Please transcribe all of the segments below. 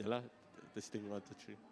Yalah, testing 1, 2, 3.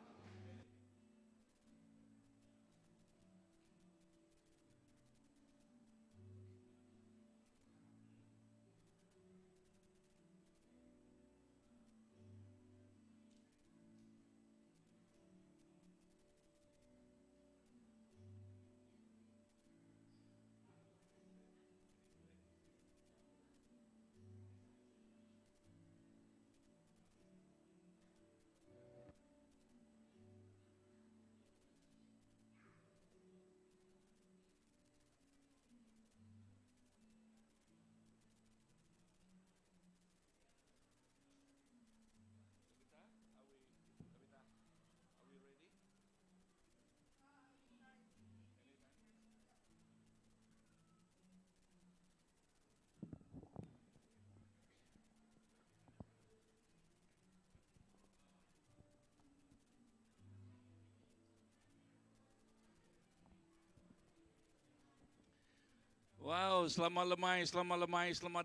Wow, selamat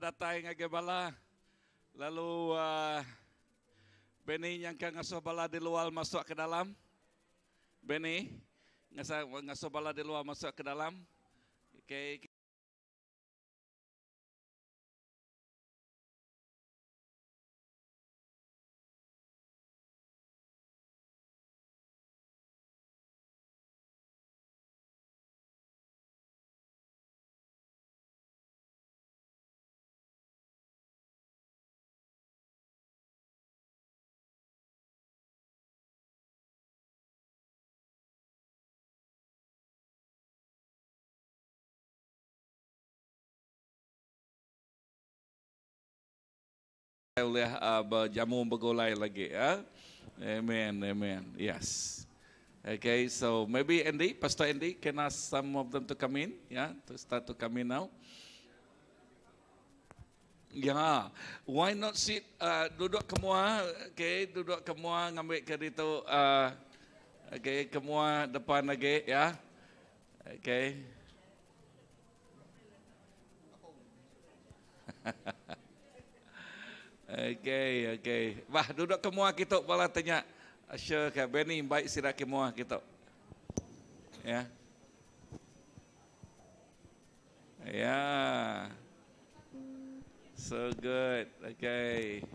datang ngage bala. Lalu Benny yang ngasuh bala di luar masuk ke dalam. Benny ngasuh bala di luar masuk ke dalam. Okay. Oleh berjamu Begulai lagi ya. Amen. Yes. Okay, so maybe Pastor Andy, can ask some of them to come in, to start to come in now. Ya, why not sit, duduk semua, duduk semua, ngambil ke itu, semua depan lagi, ya. Okay. Okay. Wah, duduk semua kita bala tanya. Sure, Benny baik sira semua kita. Ya. Ya. So good. Okay.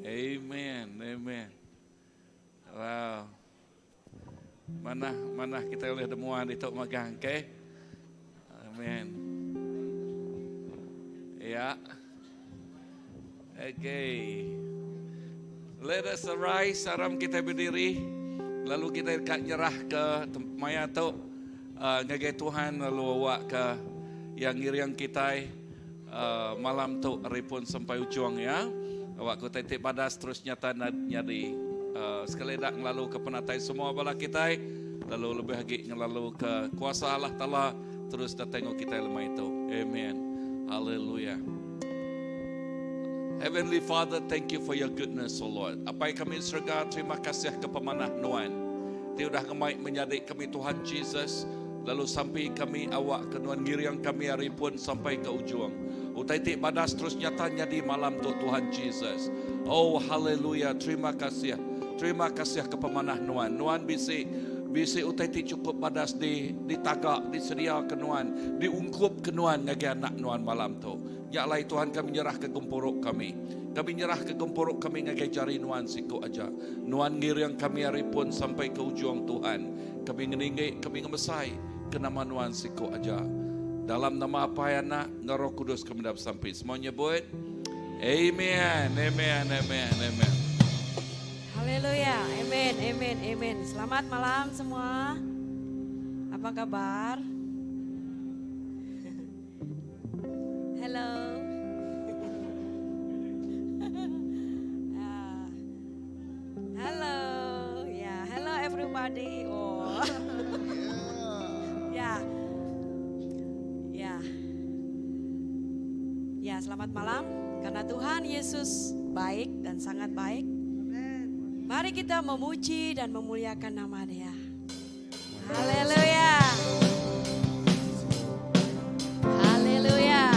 Amen. Wow. Mana kita boleh demuan di tok magang, okay? Amen. Ya. Okay. Let us arise, saram kita berdiri. Lalu kita nyerah ke maya tu ngagai Tuhan lalu awak ke yang ngiriang kita malam tu ripun sampai ujung ya. Awak ku titik pada seterusnya tanda nyadi sekali dak lalu ke penatai semua bala kita lalu lebih lagi lalu ke kuasa Allah Taala terus datang kita lemah itu. Amen. Hallelujah. Heavenly Father, thank you for your goodness, oh Lord. Apa yang kami surga, terima kasih ke pemanah Nuan. Dia sudah kami menyadik kami Tuhan Jesus. Lalu sampai kami awak ke Nuan ngiriang kami hari pun sampai ke ujung. Utaitik pada seterusnya tanya di malam tu Tuhan Jesus. Oh haleluya, terima kasih. Terima kasih ke pemanah Nuan. Nuan bisi utaitik cukup badas ditagak, disedia ke Nuan, diungkup ke Nuan ngagi anak Nuan malam tu. Ya Allah Tuhan, kami nyerah ke gempuruk kami. Kami nyerah ke gempuruk kami ngagai jari Nuan siku aja. Nuan ngiriang kami hari pun sampai ke ujung Tuhan. Kami ngeningai, kami ngemesai ke nama Nuan siku aja. Dalam nama apa ya nak, Roh Kudus kami dapat sampai. Semuanya buat. Amen. Haleluya. Amen. Selamat malam semua. Apa kabar? Hello. Hello everybody. Oh. Ya, selamat malam. Karena Tuhan Yesus baik dan sangat baik. Mari kita memuji dan memuliakan nama Dia. Haleluya. Haleluya.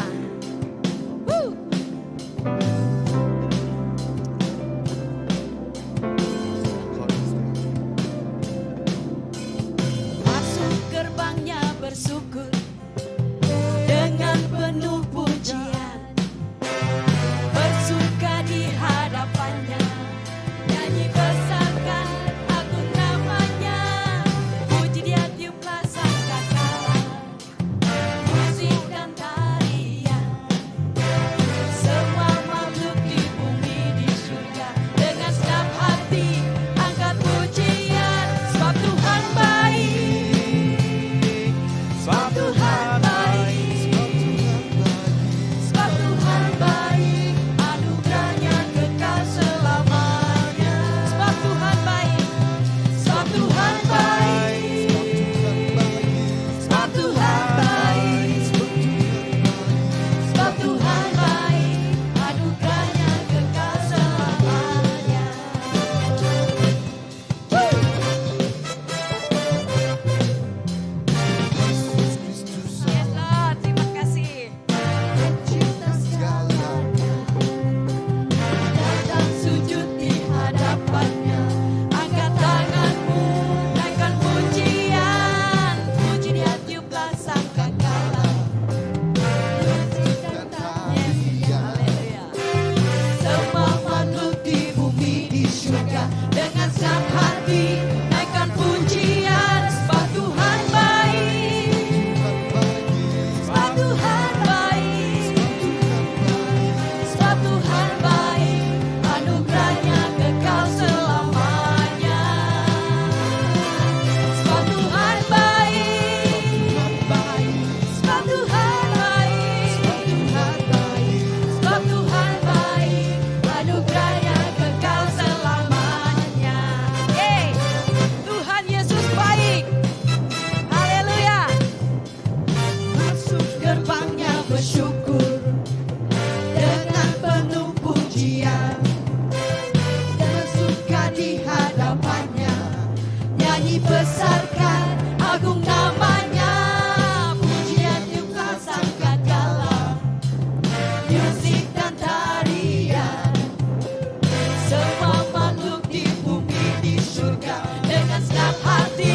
dengan segenap hati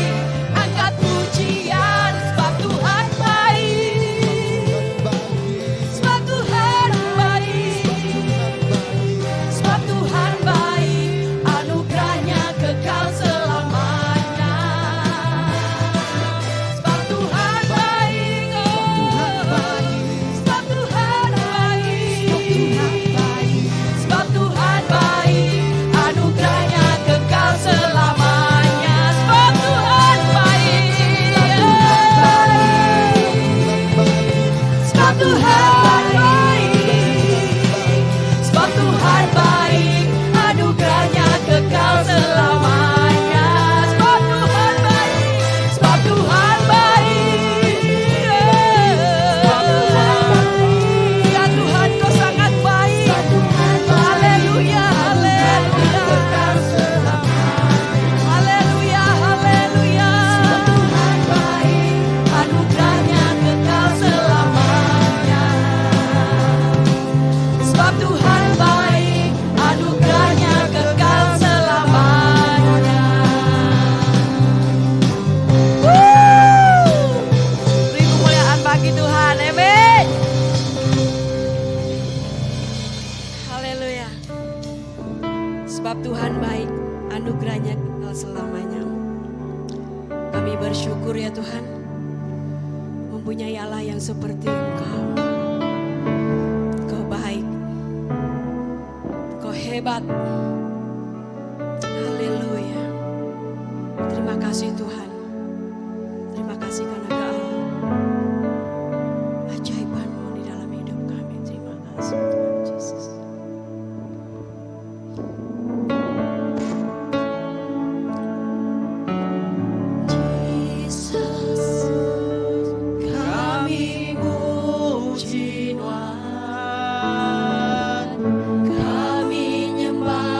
angkat pujian, sebab Tuhan baik, sebab Tuhan baik, sebab Tuhan baik, anugerahnya kekal selamanya. Sebab Tuhan baik, sebab Tuhan baik, sebab Tuhan baik, anugerahnya kekal selamanya. Sebab Tuhan baik, sebab Tuhan baik, sebab Tuhan baik, anugerahnya kekal selamanya. Sebab Tuhan baik, sebab Tuhan baik, ya Tuhan Kau sangat baik. Haleluya, haleluya, haleluya, haleluya. Tuhan baik, anugerahnya kekal selamanya. Sebab Tuhan baik, anugerahnya kekal selamanya. Beri kemuliaan bagi Tuhan, amin. Haleluya. Sebab Tuhan baik, anugerahnya kekal selamanya. Kami bersyukur ya Tuhan, mempunyai Allah yang seperti Engkau. Kau baik, Kau hebat. Haleluya. Terima kasih Tuhan. Terima kasih karena Kau ajaiban-Mu di dalam hidup kami. Terima kasih Tuhan Yesus. Jesus, kami puji Tuhan, kami nyembah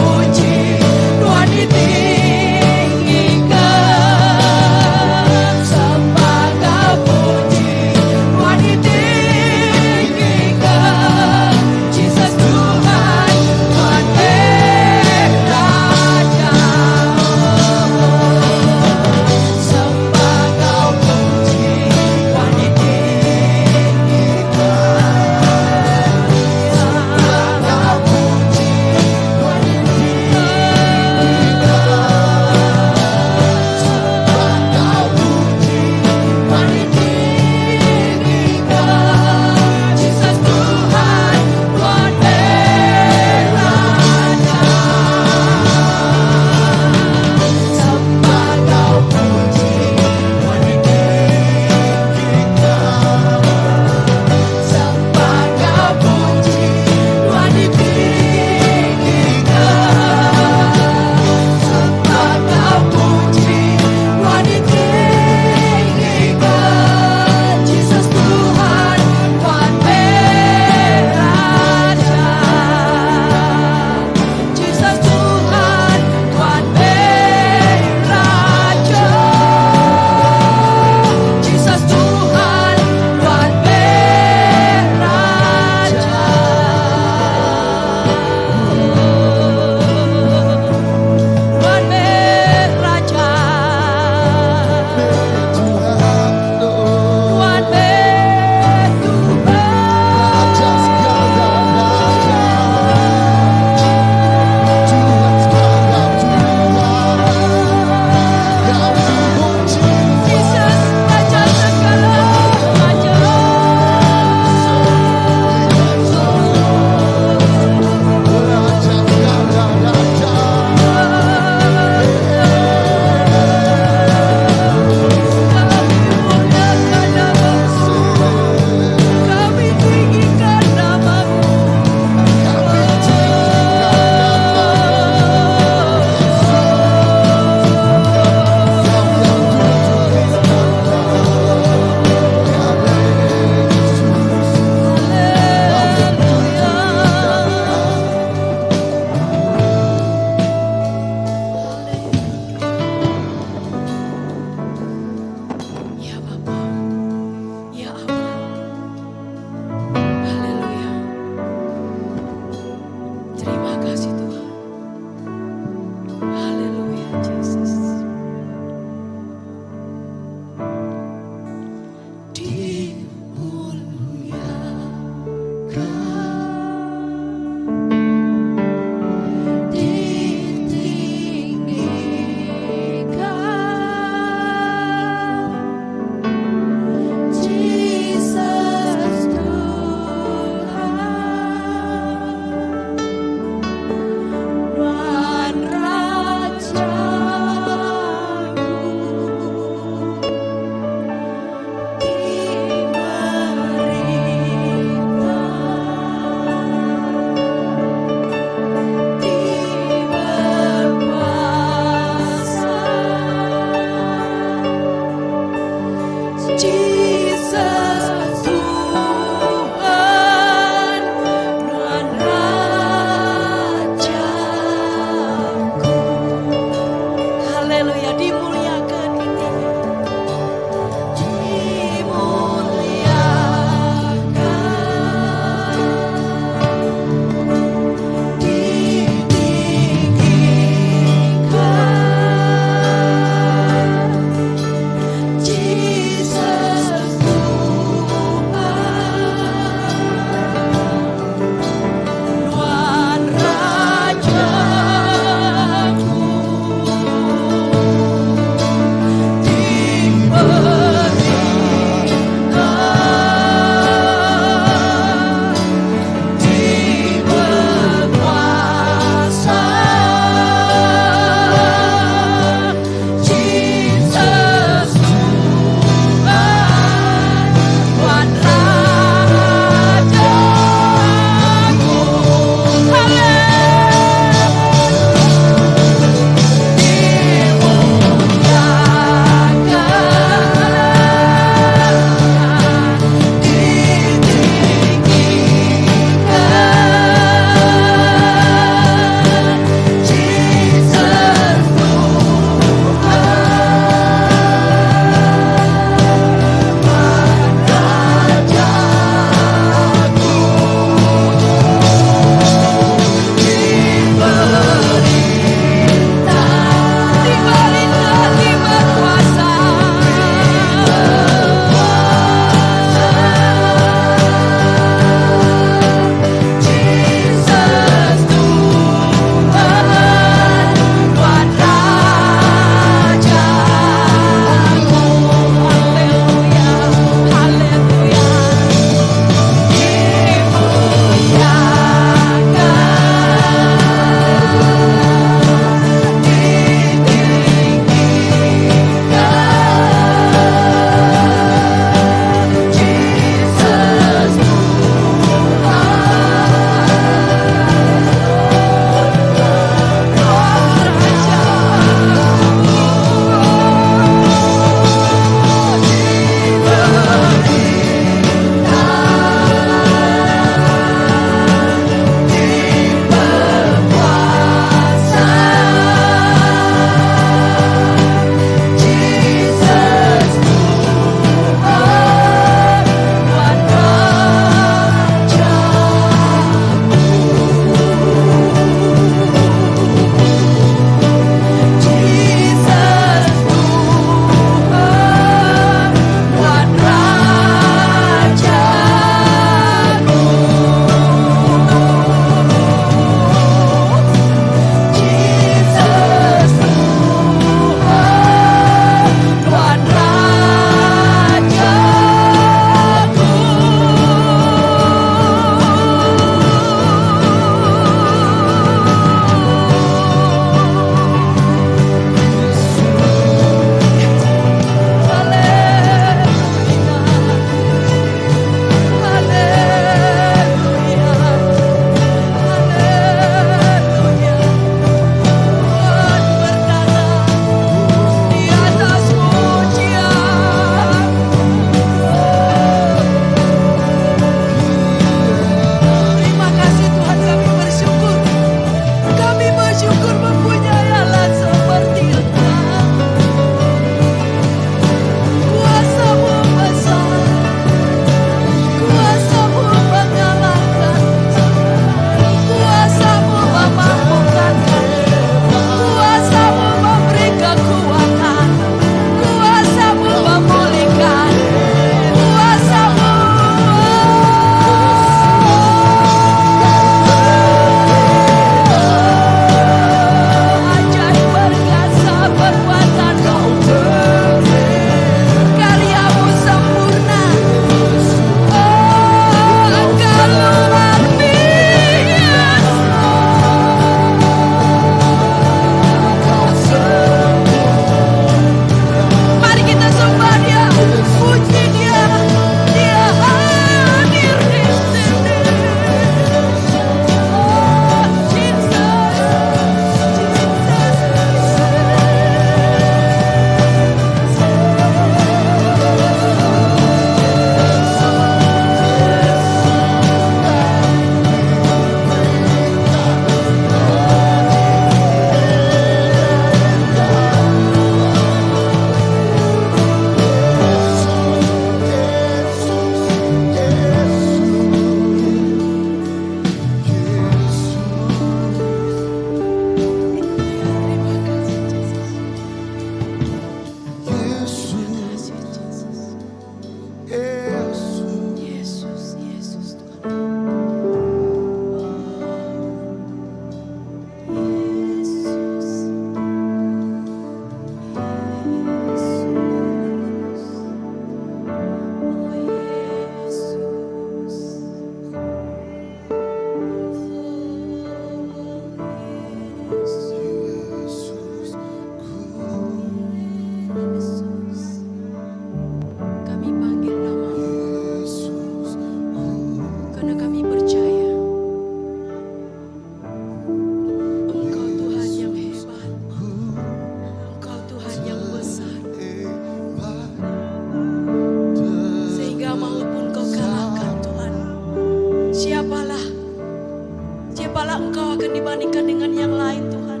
Engkau akan dibandingkan dengan yang lain Tuhan.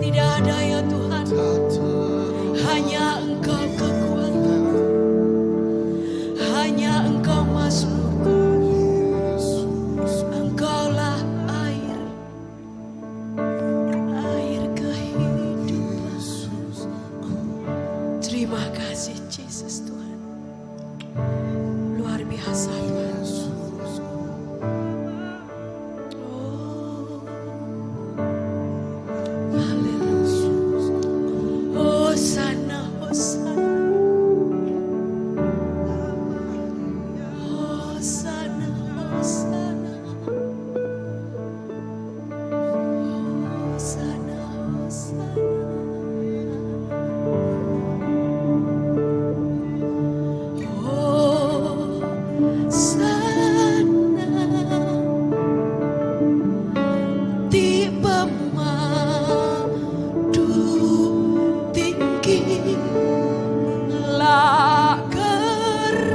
Tidak ada ya Tuhan. Hanya Engkau kekuatan. Hanya Engkau Mazmur. Engkaulah air. Air kehidupan. Terima kasih Yesus Tuhan. Luar biasa Tuhan. Oh, haleluya. Hosana, Hosana. Hosana, Hosana. Hosana, Hosana. Di pemadu tinggi lah kerajaan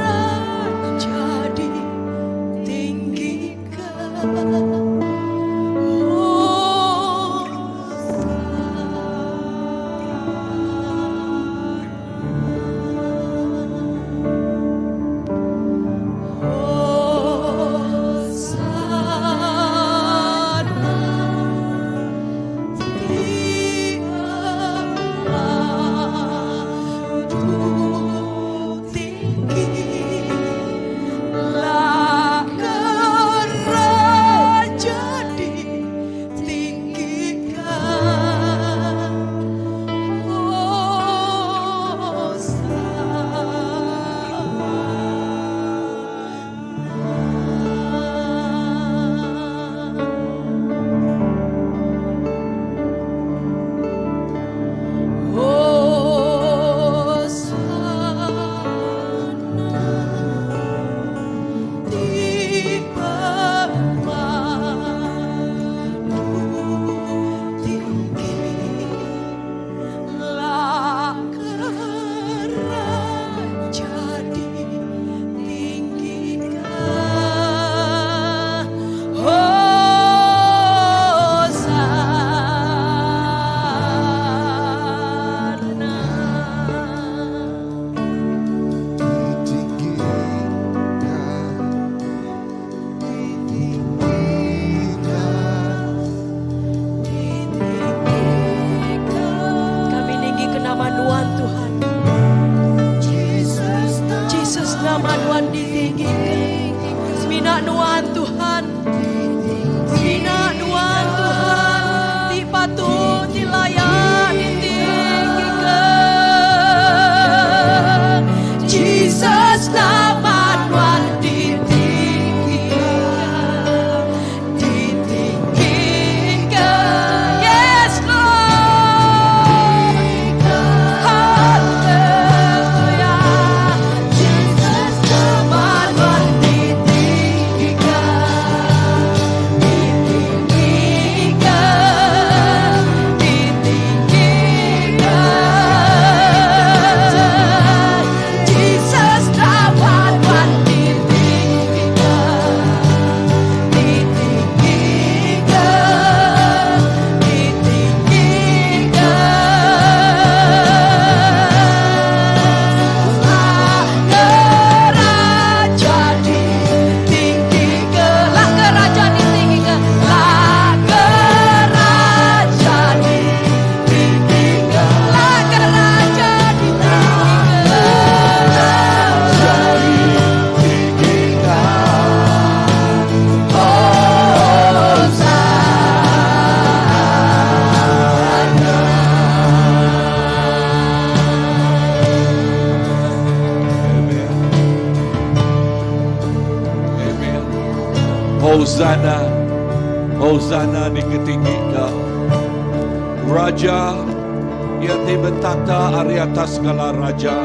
ditinggikan. Hosana, Hosana diketinggikan. Raja yang dibentata dari atas segala raja.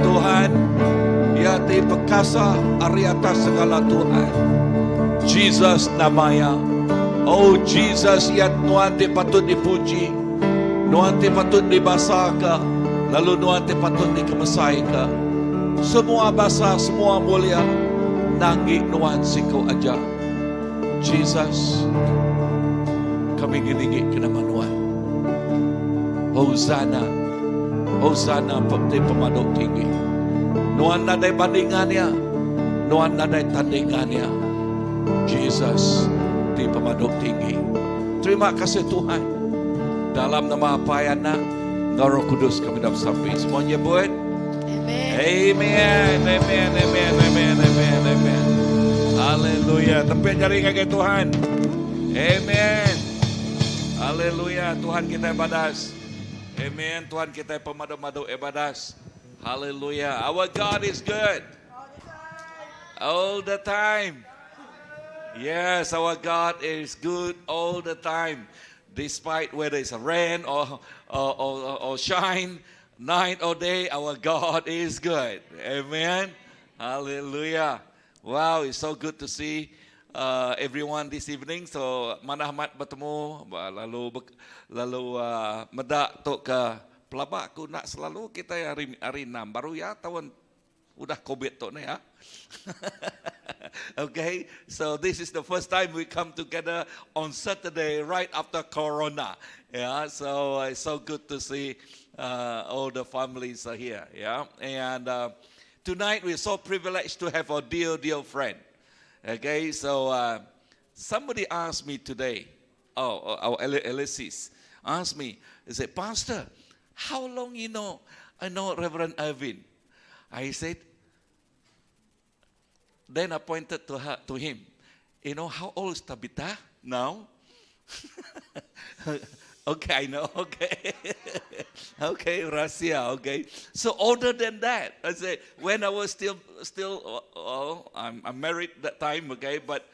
Tuhan yang diperkasa dari atas segala Tuhan. Jesus namanya. Oh Jesus yang Tuhan patut dipuji. Tuhan patut dibasahkan. Lalu Tuhan patut dikemesaikan. Semua basa, semua mulia. Nanggi Tuhan siku aja. Jesus, kami ngilingi kinamanuan. Hosana, Hosana pagti pamadok tinggi. Nuan na day bandingannya, nuan na day tandingannya. Jesus di pamadok tinggi. Terima kasih Tuhan. Dalam nama Apayana, Engkau Roh Kudus kami dapat sampai. Semuanya buat. Amen, amen, amen, amen, amen, amen. Haleluya. Tempat jari kaki Tuhan. Amen. Haleluya. Tuhan kita ibadas. Amen. Tuhan kita pemadu-madu ibadas. Haleluya. Our God is good. All the time. Yes, our God is good all the time. Despite whether it's rain or shine, night or day, our God is good. Amen. Hallelujah. Wow, it's so good to see everyone this evening. So, manahamat bertemu, lalu medak tok ke pelabak aku nak selalu kita hari 6 baru ya tahun udah COVID tok ni ya. Okay, so this is the first time we come together on Saturday right after Corona. Yeah, so it's so good to see all the families are here. Yeah, and tonight we're so privileged to have our dear friend. Okay, so somebody asked me today, our Alexis asked me, he said, Pastor, how long I know Reverend Eivind? I said, then I pointed to him, how old is Tabitha now? Okay, I know, okay. Okay, Rasia, okay. So older than that. I said, when I was still I'm married that time, okay, but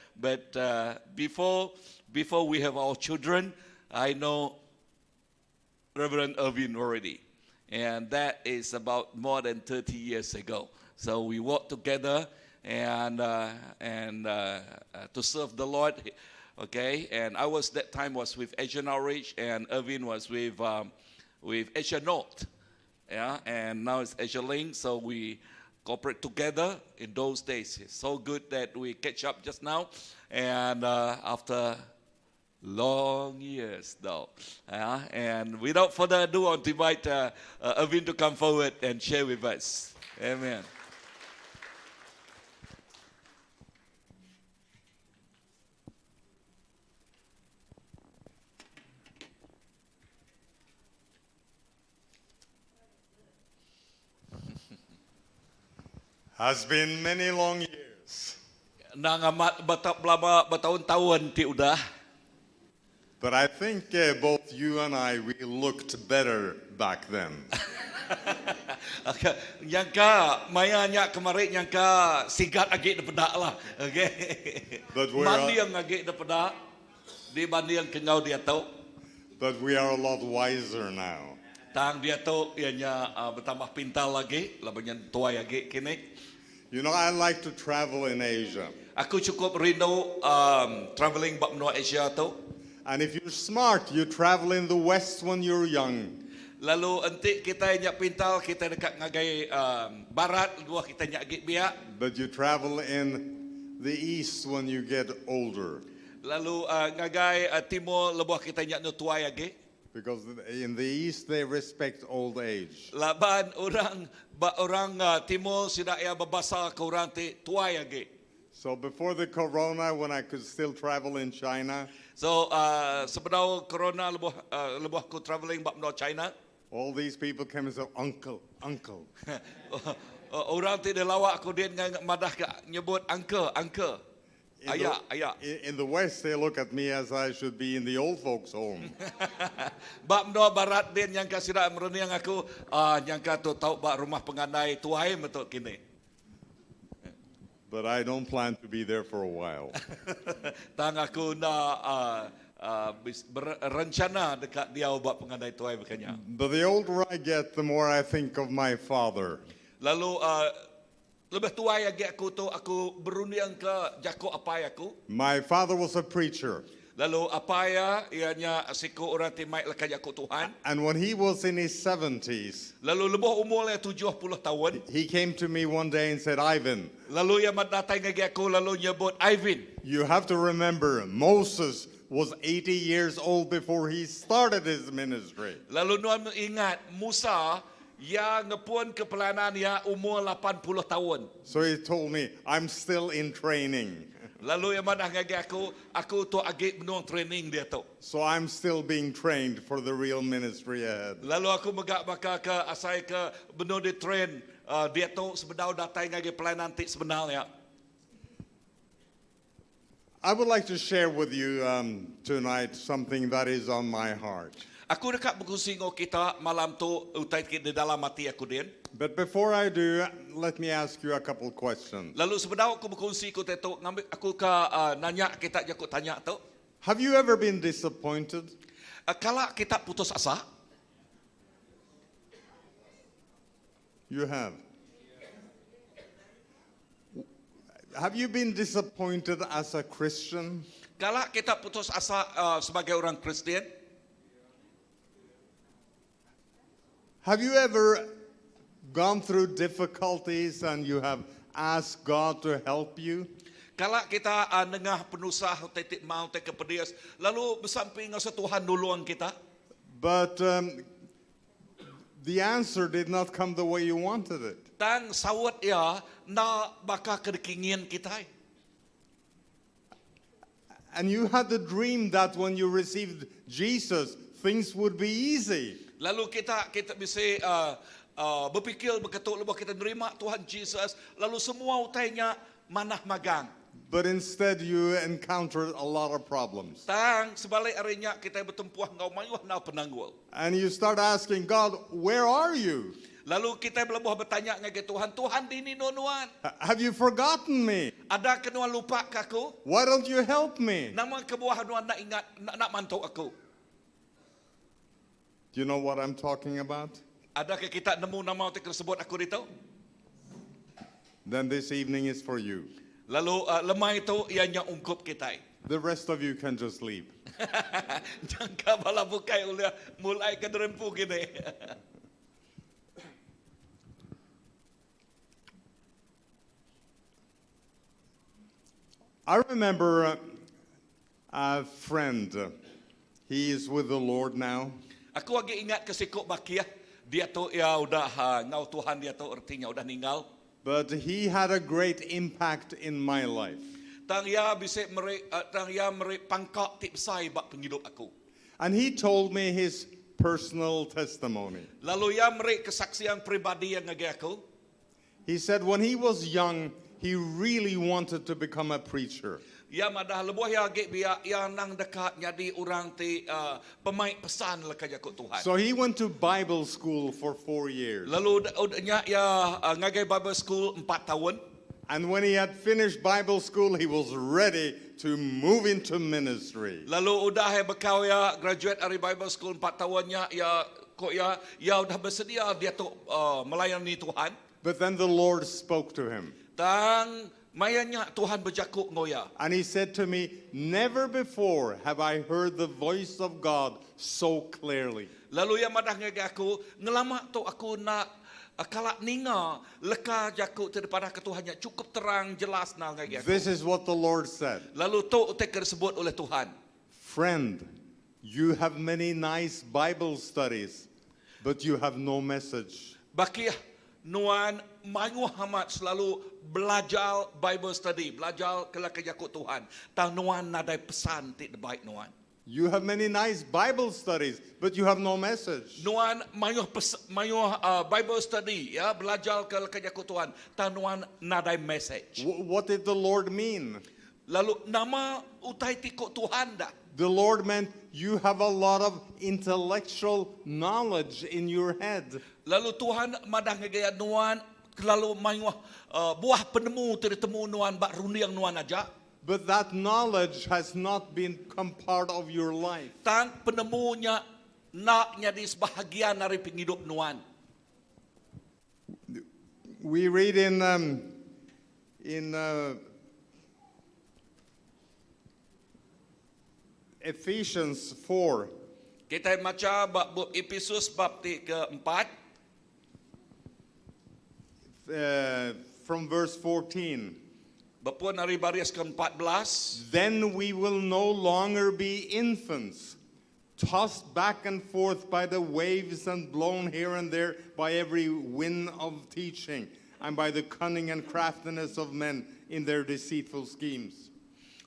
before we have our children, I know Reverend Eivind already. And that is about more than 30 years ago. So we worked together and to serve the Lord. Okay, and I was that time was with Asian Outreach, and Eivind was with Asia North, yeah, and now it's Asia Link. So we cooperate together in those days. It's so good that we catch up just now, and after long years, though, yeah. And without further ado, I want to invite Eivind to come forward and share with us. Amen. Has been many long years. Nangamat bertahun-tahun ti udah. But I think both you and I, we looked better back then. Yang ka mayanya kemarin yang ka sigat agi depedak lah. Okay. Mandi yang agi depedak di banding kengau dia tahu. But we are a lot wiser now. Tang dia tahu ianya bertambah pintar lagi, labanyan tua lagi kini. I like to travel in Asia. Aku cukup rindu traveling bab benua Asia tu. And if you're smart, you travel in the West when you're young. Lalu enti kita nyak pintar, kita dekat ngagai barat, dua kita nyak git biak. But you travel in the East when you get older. Lalu ngagai timur, lebuh kita nyak nu tua lagi. Because in the East they respect old age. Laban orang timur sudah ia berbasar ke orang tua lagi. So before the corona, when I could still travel in China. So sebelum corona lebuh aku traveling bab benua China. All these people came and said, Uncle. Orang tidak lawak aku dia madah nyebut uncle. Ayah. In the West, they look at me as I should be in the old folks' home. Bab benua barat dia yang ka sudah mereniang aku yang ka tu tahu bab rumah pengandai tuai betul kini. But I don't plan to be there for a while. Tang aku nak berencana dekat dia bab pengandai tuai bekanya. But the older I get, the more I think of my father. Lalu lebih tua lagi aku tu aku berunding ke jako apai aku. My father was a preacher. Lalu apaya ianya siku orang timai lekat jako Tuhan. And when he was in his 70s, lalu lebih umurnya 70 tahun. He came to me one day and said, Eivind. Lalu ia datang lagi aku lalu nyebut Eivind. You have to remember, Moses was 80 years old before he started his ministry. Lalu Nuan ingat Musa yang ngepun kepelanan dia umur 80 tahun. So he told me, I'm still in training. Lalu yang mana ngagi aku tu agak menuang training dia tu. So I'm still being trained for the real ministry ahead. Lalu aku megak maka ke asai ke benar di train dia tu sebenarnya datang ngagi pelayanan nanti sebenarnya. I would like to share with you tonight something that is on my heart. Aku dekat berkongsi dengan kita malam tu utai di dalam hati aku din. But before I do, let me ask you a couple questions. Lalu sebenarnya aku berkongsi aku tu ngambil aku ke nanya kita je aku tanya tu. Have you ever been disappointed? Kalau kita putus asa, You have. Have you been disappointed as a Christian? kalau kita putus asa sebagai orang Kristen, Have you ever gone through difficulties and you have asked God to help you? kalau kita nengah penusah titik mau ke pedias, lalu bersamping dengan Tuhan duluan kita, But the answer did not come the way you wanted it. tang sawat ya na baka kedekingin kita. And you had the dream that when you received Jesus, things would be easy. Lalu kita bisa berfikir begitu lepas kita nerima Tuhan Jesus, lalu semua utainya manah magang. But instead you encountered a lot of problems. Tang sebalik arinya kita bertempuh ngau mayuh na penanggul. And you start asking God, where are you? Lalu kita berlebuh bertanya ngake Tuhan, Tuhan dini nuan, Have you forgotten me? ada kenuan lupa kaku? Why don't you help me? Nama kebuah nuan nak ingat nak mantu aku. Do you know what I'm talking about? Adakah kita nemu nama tersebut aku itu? Then this evening is for you. Lalu lemah itu ianya ungkup kita. The rest of you can just leave. Jangka bala bukai mulai ke derempu gini. I remember a friend. He is with the Lord now. Aku lagi ingat kesikuk bakiah. Dia tu ya udah ngau Tuhan dia tu artinya udah ninggal. But he had a great impact in my life. Tang ya bisa meri pangkak tip sai bak penghidup aku. And he told me his personal testimony. Lalu ya meri kesaksian pribadi yang ngagi aku. He said when he was young, he really wanted to become a preacher. Ya madah lebuh ya ge biya yang nang dekat jadi orang ti pemain pesan leka jakut Tuhan. So he went to Bible school for 4 years. Lalu nya ya ngagai Bible school 4 tahun. And when he had finished Bible school, he was ready to move into ministry. Lalu udah bekau ya graduate dari Bible school 4 tahunnya ya kok ya udah bersedia dia tu melayani Tuhan. But then the Lord spoke to him. Tang mayanya Tuhan berjakuk ngoya. And he said to me, never before have I heard the voice of God so clearly. Lalu ya madah ngagi aku ngelama tu aku nak kalak ninga leka jakuk daripada ketuhannya cukup terang jelas na ngagi aku. This is what the Lord said. Lalu tu utek disebut oleh Tuhan. Friend, you have many nice Bible studies, but you have no message. Bakiah nuan mayu hamat selalu belajar Bible study, belajar kelak jakuk Tuhan. Tang nuan nadai pesan ti baik nuan. You have many nice Bible studies, but you have no message. Nuan mayu Bible study ya belajar kelak jakuk Tuhan. Tang nuan nadai message. What did the Lord mean? Lalu nama utai tikuk Tuhan dah. The Lord meant you have a lot of intellectual knowledge in your head. Lalu Tuhan madah ngegaya nuan lalu mayu buah penemu temu nuan bak rundiang nuan aja. But that knowledge has not become part of your life. Tang penemunya nak jadi sebahagian dari penghidup nuan. We read in Ephesians 4. Kita baca bab Efesus bab keempat From verse 14. Bapun hari baris ke-14. then we will no longer be infants, tossed back and forth by the waves and blown here and there by every wind of teaching, and by the cunning and craftiness of men in their deceitful schemes.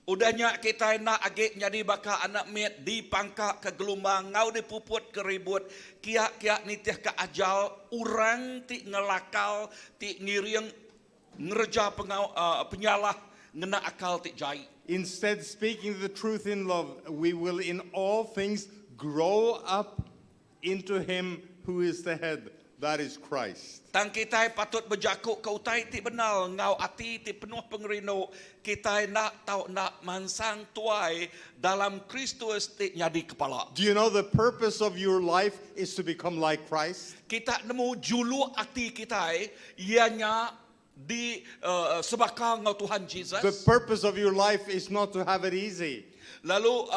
Udahnya kita nak agak jadi baka anak met di pangka ke gelombang ngau di puput ke ribut kia-kia nitih ke ajal urang ti ngelakal ti ngiriang ngerja penyalah ngena akal ti jai. Instead, speaking the truth in love, we will in all things grow up into him who is the head, that is Christ. Tang kita patut berjakuk ke utai ti benal ngau ati ti penuh pengerino kita nak tahu nak mansang tuai dalam Kristus ti nyadi kepala. Do you know the purpose of your life is to become like Christ? Kita nemu julu ati kita ianya di sebakang ngau Tuhan Jesus. The purpose of your life is not to have it easy. Lalu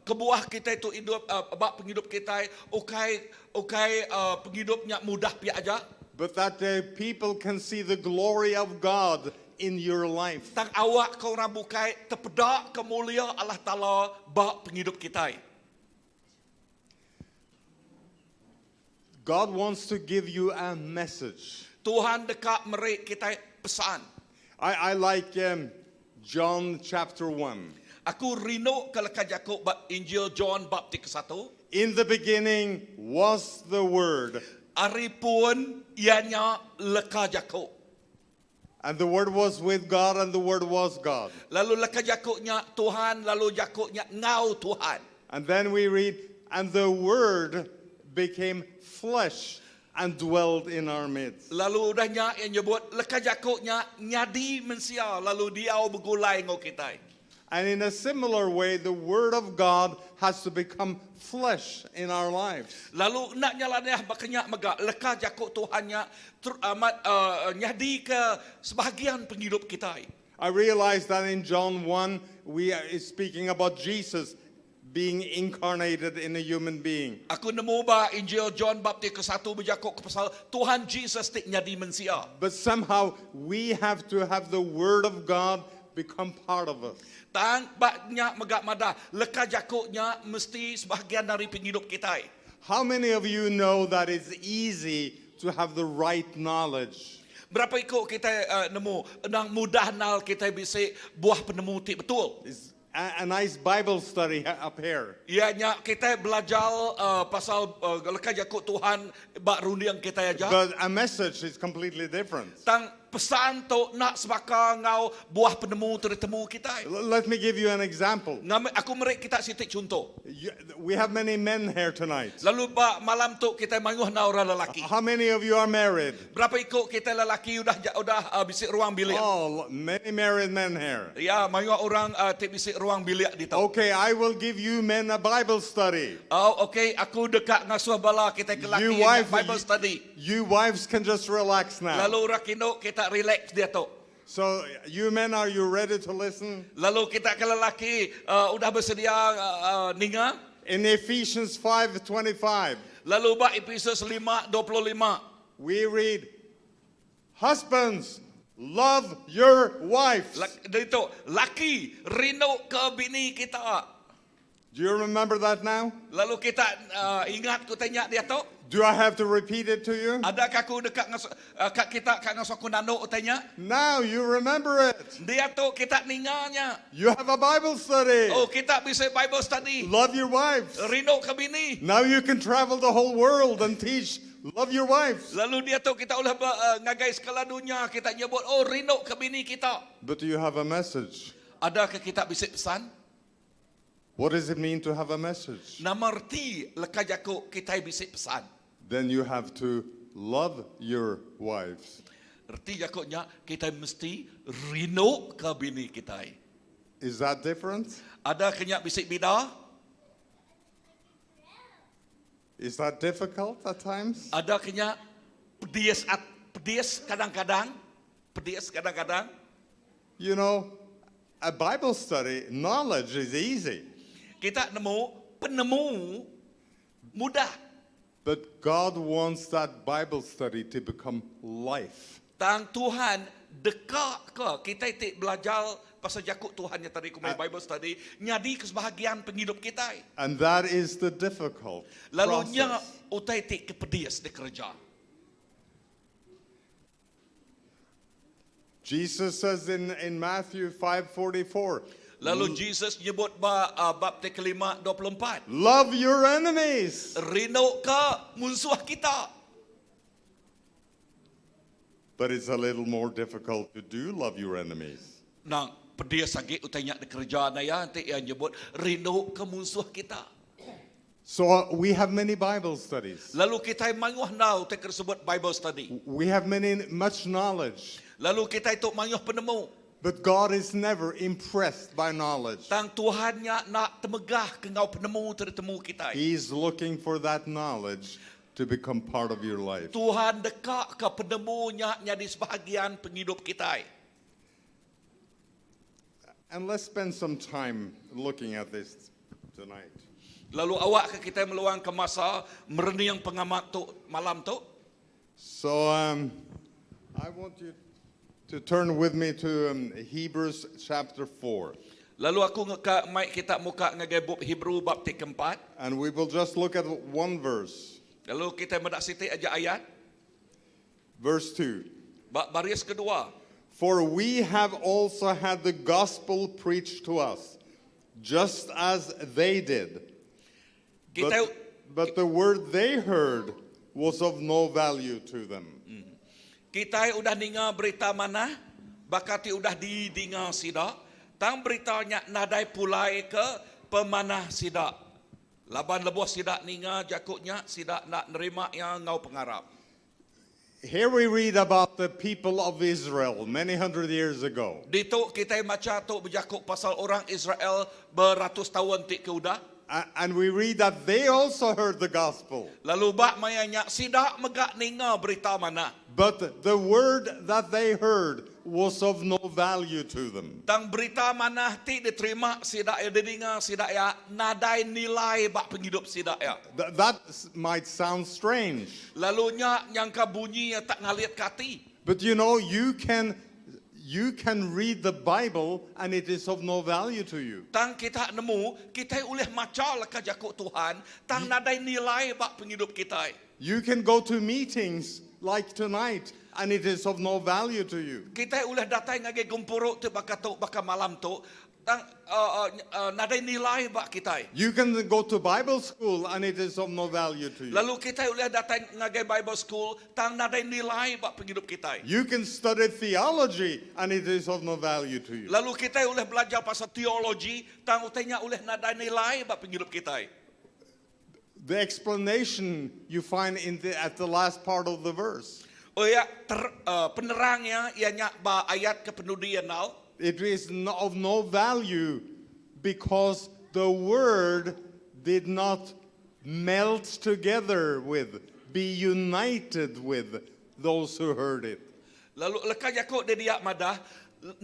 kebuah kita itu hidup bak penghidup kita ukai penghidupnya mudah pi aja. But that people can see the glory of God in your life. Tang awak kau rabukai terpedak kemulia Allah Taala bak penghidup kita. God wants to give you a message. Tuhan dekat merik kita pesan. I like John chapter 1. Aku rindu ke lekat Yakub bab Injil John bab 1. In the beginning was the Word, Ari pun ianya lekat Yakub. and the Word was with God, and the Word was God. Lalu lekat Yakubnya Tuhan, lalu Yakubnya ngau Tuhan. And then we read, and the Word became flesh and dwelled in our midst. Lalu udahnya yang nyebut lekat Yakubnya nyadi mensia, lalu dia begulai ngau kita. And in a similar way, the Word of God has to become flesh in our lives. Lalu nak nyalaneh bakanya mega lekat Yakub Tuhannya nyadi ke sebahagian penghidup kita. I realize that in John 1, we are speaking about Jesus being incarnated in a human being. Aku nemu ba Injil John bab 1 berjakuk ke pasal Tuhan Jesus ti nyadi mensia. But somehow we have to have the Word of God become part of us. Tang baknya megak madah lekat Yakubnya mesti sebahagian dari penghidup kita. How many of you know that it's easy to have the right knowledge? Berapa ikut kita nemu nang mudah nal kita bisa buah penemu ti betul. It's a nice Bible study up here. Ianya kita belajar pasal lekat Yakub Tuhan bak rundiang kita aja. But a message is completely different. Tang pesan tu nak sebaka ngau buah penemu tertemu kita. Let me give you an example. Aku merik kita sitik contoh. We have many men here tonight. Lalu ba malam tu kita mayuh na orang lelaki. How many of you are married? Berapa ikut kita lelaki udah bisik ruang bilik. Oh, many married men here. Ya, mayuh orang bisik ruang bilik di tau. Okay, I will give you men a Bible study. Oh, okay, aku dekat ngasuh bala kita kelaki Bible study. You wives can just relax now. Lalu rakino kita relax dia tu. So, you men, are you ready to listen? Lalu kita ke lelaki udah bersedia ninga. In Ephesians 5:25, Lalu ba Efesus 5:25. we read, husbands, love your wives. Dito, laki rindu ke bini kita. Do you remember that now? Lalu kita ingat ku tanya dia tu. Do I have to repeat it to you? Adakah aku dekat kita kat ngasuh kunano tanya? Now you remember it. Dia tu kita ninganya. You have a Bible study. Oh, kita bisa Bible study. Love your wives. Rindu ke bini. Now you can travel the whole world and teach love your wives. Lalu dia tu kita ulah ngagai skala dunia, kita nyebut oh rindu ke bini kita. But do you have a message? Adakah kita bisa pesan? What does it mean to have a message? Namerti lekat Yakub kita bisa pesan. Then you have to love your wives. Erti Yakubnya kita mesti rindu ke bini kita. Is that different? Ada kenyak bisik bida? Is that difficult at times? Ada kenyak pedis kadang-kadang? Pedis kadang-kadang? You know, a Bible study, knowledge is easy. Kita nemu penemu mudah. But God wants that Bible study to become life. Tang Tuhan dekak ke kita tik belajar pasal jakut Tuhan yang tadi kumai Bible study nyadi kesebahagiaan penghidup kita. And that is the difficult Lalu nya process. utai tik kepedias di kerja. Jesus says in Matthew 5:44, Lalu Jesus nyebut bab kelima 24. love your enemies. Rindu ke musuh kita. But it's a little more difficult to do love your enemies. Nang pedia sagi utanya di kerja na ya nanti yang nyebut rindu ke musuh kita. So we have many Bible studies. Lalu kita manguh nau te tersebut Bible study. We have much knowledge. Lalu kita itu manguh penemu. But God is never impressed by knowledge. Tang Tuhannya nak temegah ke ngau penemu tertemu kita. He's looking for that knowledge to become part of your life. Tuhan dekak ke penemunya jadi sebahagian penghidup kita. And let's spend some time looking at this tonight. Lalu awak ke kita meluangkan masa merenung pengamat tu malam tu. So I want you to turn with me to Hebrews chapter 4. Lalu aku ngeka mai kita muka ngagai bab Hebrew bab 4. And we will just look at one verse. Lalu kita mendak siti aja ayat Verse 2. baris kedua. For we have also had the gospel preached to us, just as they did. Kita But the word they heard was of no value to them. kita udah dengar berita mana? Bakati udah didengar sida. Tang beritanya nadai pulai ke pemanah sida. Laban lebuh sida ninga jakutnya sida nak nerima yang ngau pengarap. Here we read about the people of Israel many hundred years ago. Dito kita baca tu berjakut pasal orang Israel beratus tahun tik ke udah. And we read that they also heard the gospel. Lalu bak mayanya sida megak ninga berita mana. But the word that they heard was of no value to them. Tang berita mana ti diterima sida ya didengar sida ya nadai nilai bak penghidup sida ya. That might sound strange. Lalu nya nyangka bunyi ya tak ngaliat kati. But you know, you can read the Bible and it is of no value to you. Tang kita nemu, kita uleh maca laka jakut Tuhan, tang nadai nilai bak penghidup kita. You can go to meetings like tonight and it is of no value to you. Kita uleh datang ngage gumpuruk tu baka malam tu, tang nadai nilai bak kita. You can go to Bible school and it is of no value to you. Lalu kita uleh datang ngage Bible school, tang nadai nilai bak penghidup kita. You can study theology and it is of no value to you. Lalu kita uleh belajar pasal teologi, tang utainya uleh nadai nilai bak penghidup kita. The explanation you find at the last part of the verse. Oh ya, penerangnya ianya ba ayat kepenudian now. It is of no value because the word did not melt together with, be united with those who heard it. Lalu leka jakut dia madah,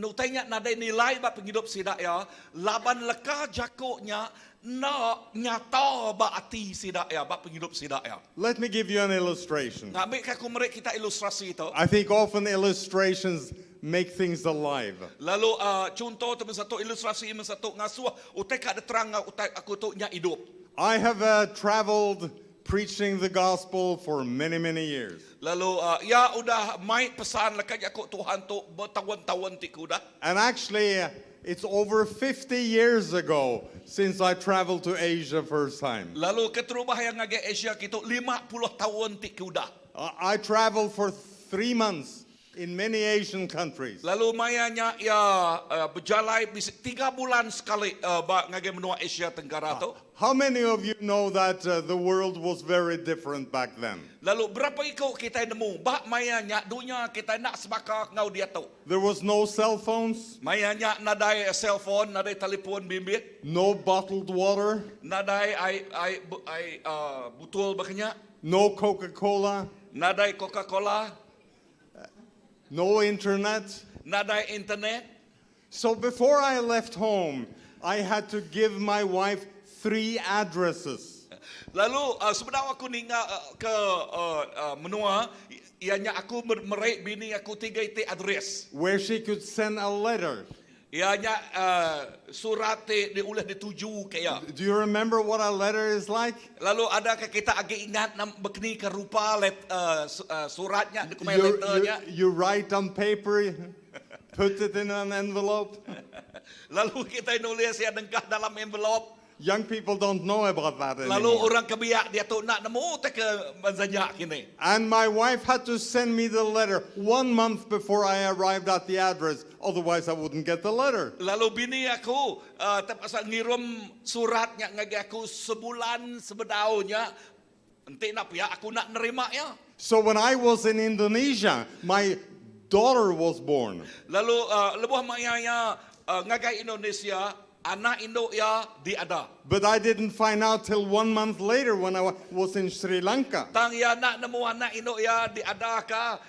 nutainya nadai nilai ba penghidup sida ya, laban leka jakutnya na nyata ba ati sida ya, ba penghidup sida ya. Let me give you an illustration. Ngambil kaku mereka kita ilustrasi itu. I think often illustrations make things alive. Lalu contoh tu satu ilustrasi satu ngasuh utai ka terang utai aku tu nya hidup. I have traveled preaching the gospel for many years. Lalu ya udah mai pesan leka jakut Tuhan tu bertahun-tahun ti kuda. And actually it's over 50 years ago since I traveled to Asia first time. Lalu keterubah yang ngage Asia kitu 50 tahun ti kuda. I traveled for 3 months in many Asian countries. Lalu mayanya ya berjalai 3 bulan sekali ba ngage menua Asia Tenggara tu. How many of you know that the world was very different back then? Lalu berapa ikut kita nemu ba mayanya dunia kita nak sebaka ngau dia tu. There was no cell phones, Mayanya nadai cellphone, nadai telefon bimbit, no bottled water, nadai ai butul bakanya, no Coca-Cola, nadai Coca-Cola, no internet. nadai internet. So before I left home, I had to give my wife 3 addresses. Lalu sebenarnya aku ninga ke menua Ianya aku merai bini aku 3 te address. where she could send a letter. Ianya surat te diulah dituju kaya. Do you remember what a letter is like? Lalu adakah kita agak ingat begini ke rupa suratnya, dokumen You, letternya. you write on paper, put it in an envelope. Lalu kita nulis ya dengkah dalam envelope. Young people don't know about that Lalu anymore. orang kebiak dia tu nak nemu te ke banyak kini. And my wife had to send me the letter 1 month before I arrived at the address. Otherwise, I wouldn't get the letter. Lalu bini aku terpaksa ngirim suratnya ngagi aku sebulan sebedaunya. Nanti nak pihak aku nak nerima ya. So when I was in Indonesia, my daughter was born. Lalu lebuh mayanya ngagai Indonesia, anak Indo ya diada. But I didn't find out till 1 month later when I was in Sri Lanka. Tang ya nak nemu anak Indo ya diada ka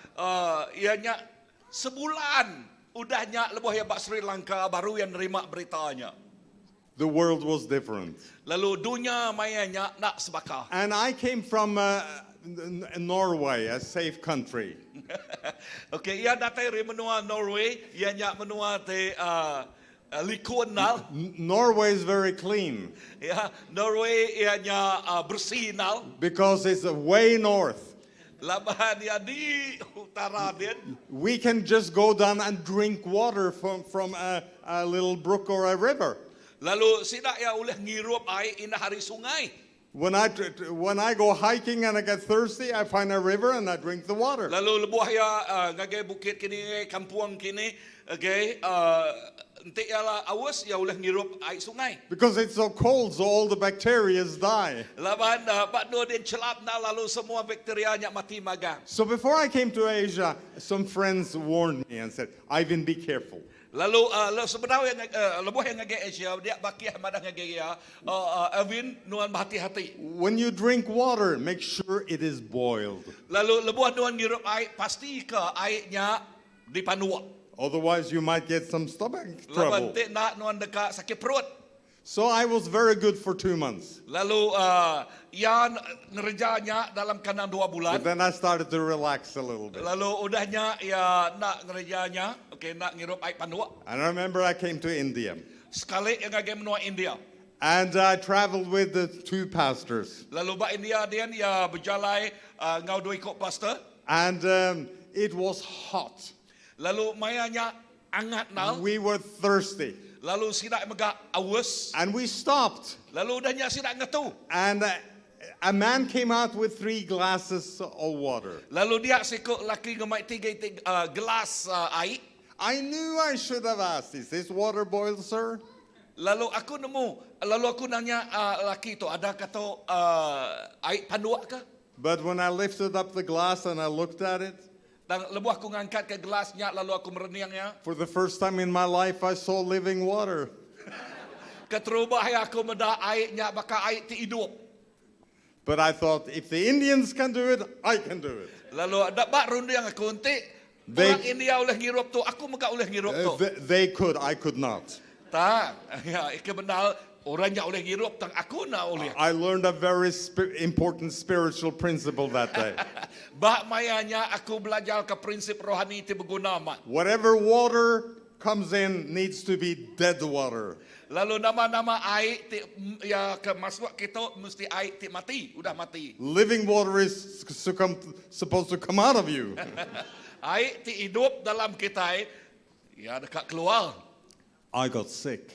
ianya sebulan udahnya lebuh ya bak Sri Lanka baru yang nerima beritanya. The world was different. Lalu dunia mayanya nak sebakar. And I came from Norway, a safe country. Okay, ia datang dari menua Norway, ia nyak menua te likunal. Norway is very clean Ya, Norway ia nyak bersih nal. because it's way north. Labahan dia di utara dia. We can just go down and drink water from a little brook or a river. Lalu sida ya oleh ngirup air ina hari sungai. When I go hiking and I get thirsty, I find a river and I drink the water. Lalu lebuh ya ngagai bukit kini, kampung kini, okay, ente ya la awas ya oleh ngirup air sungai. Because it's so cold, so all the bacteria die. Laban pak do din celap na lalu semua bakterianya mati magang. So before I came to Asia, some friends warned me and said, Eivind, be careful. Lalu sebenarnya lebuh yang ngage Asia dia bakih madah ngage ya Eivind nuan berhati-hati. When you drink water, make sure it is boiled. Lalu lebuh nuan ngirup air pasti ke airnya dipanuak. Otherwise, you might get some stomach Laban trouble. te nak nuan dekat sakit perut. So I was very good for 2 months. Lalu ia ngerjanya dalam kanan 2 bulan. But then I started to relax a little bit. Lalu udahnya ia nak ngerjanya, okay, nak ngirup air panuak. And I remember I came to India. Sekali yang ngage menua India. And I traveled with the 2 pastors. Lalu ba India dia ia berjalai ngau dua ikut pastor. And it was hot. Lalu mayanya angat nal. We were thirsty. Lalu sidak megak awas. And we stopped. Lalu udahnya sidak ngatu. And a man came out with 3 glasses of water. Lalu dia sikut laki ngemai 3 gelas air. I knew I should have asked, is this water boiled, sir? Lalu aku nanya laki tu, ada kata air panuak ke? But when I lifted up the glass and I looked at it, Dan lebuh aku ngangkat ke gelasnya, lalu aku mereniangnya. for the first time in my life, I saw living water. Keterubah aku meda airnya, baka air ti hidup. But I thought, if the Indians can do it, I can do it. Lalu ada bak rundiang aku nanti, orang India oleh ngirup tu, aku muka oleh ngirup tu. They could, I could not. Tak, ya, ike benar, orangnya oleh ngirup, tang aku nak oleh. I learned a very important spiritual principle that day. Bak mayanya aku belajar ke prinsip rohani ti berguna mat. Whatever water comes in needs to be dead water. Lalu nama-nama air ti ya ke masuk kita mesti air ti mati, udah mati. Living water is supposed to come out of you. Air ti hidup dalam kita, ya dekat keluar. I got sick.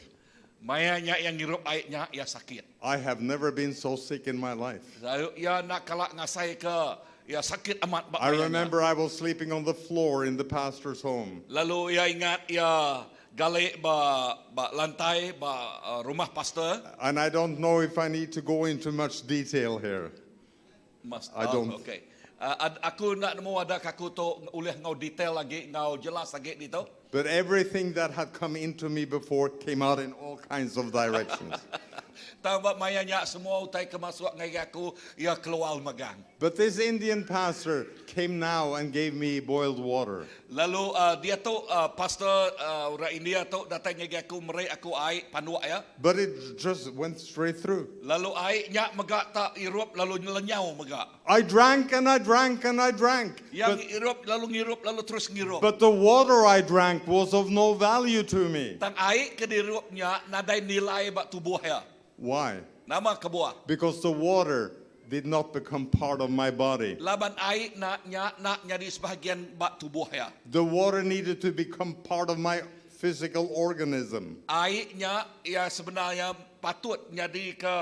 Mayanya yang ngirup airnya, ya sakit. I have never been so sick in my life. Lalu ya nak kalak ngasai ke, ya sakit amat. I remember I was sleeping on the floor in the pastor's home. Lalu ya ingat ya galik ba lantai ba rumah pastor. And I don't know if I need to go into much detail here. I don't. Okay. Aku nak nemu ada kaku tu oleh ngau detail lagi, ngau jelas lagi dito. But everything that had come into me before came out in all kinds of directions. Tambah mayanya semua utai kemasuk ngai aku ia keluar magang. But this Indian pastor came now and gave me boiled water. Lalu dia tu pastor orang India tu datang ngai aku merai aku air panuak ya. But it just went straight through. Lalu airnya megak tak irup lalu lenyau megak. I drank and I drank and I drank. Yang irup lalu terus ngirup. But the water I drank was of no value to me. Tang air ke dirupnya nadai nilai bak tubuh ya. Why? Nama kebuah. Because the water did not become part of my body. Laban air nak jadi sebahagian bak tubuh ya. The water needed to become part of my physical organism. Airnya ya sebenarnya patut jadi ke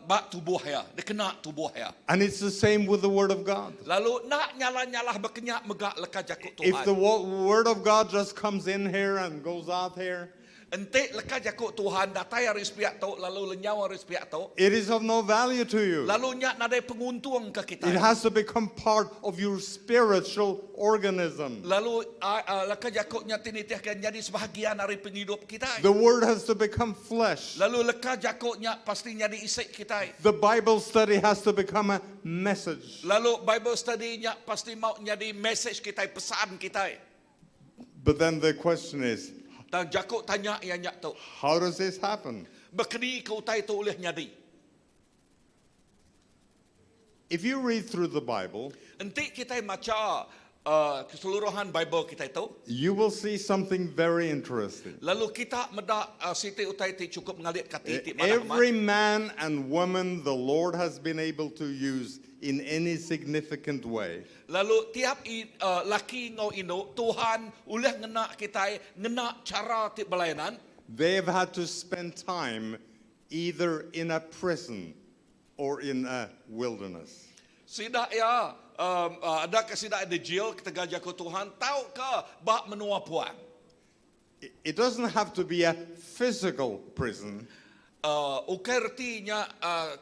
bak tubuh ya, dikena tubuh ya. And it's the same with the Word of God. Lalu nak nyala-nyala berkenyak megak leka jakut If the Tuhan. Word of God just comes in here and goes out here, Entik leka jakut Tuhan datai haris pihak tu lalu lenyau haris pihak tu. it is of no value to you. Lalu nyak nadai penguntung ke kita. It has to become part of your spiritual organism. Lalu leka jakutnya tinitih kan jadi sebahagian dari penghidup kita. The Word has to become flesh. Lalu leka jakutnya pasti jadi isi kita. The Bible study has to become a message. Lalu Bible study-nya pasti mau jadi message kita, pesan kita. But then the question is, Dan jakut tanya yang nyak tu. how does this happen? Berkeni ke utai tu oleh nyadi. If you read through the Bible, Entik kita baca keseluruhan Bible kita itu. you will see something very interesting. Lalu kita medak siti utai ti cukup ngalit kati ti mana Every man and woman the Lord has been able to use in any significant way, Lalu tiap laki ngau ino Tuhan oleh ngena kita ngena cara ti belayanan. they have had to spend time either in a prison or in a wilderness. Sidak ya ada kesidak di jail kita gajah ke Tuhan tahu ke bak menua puang. It doesn't have to be a physical prison. Ukertinya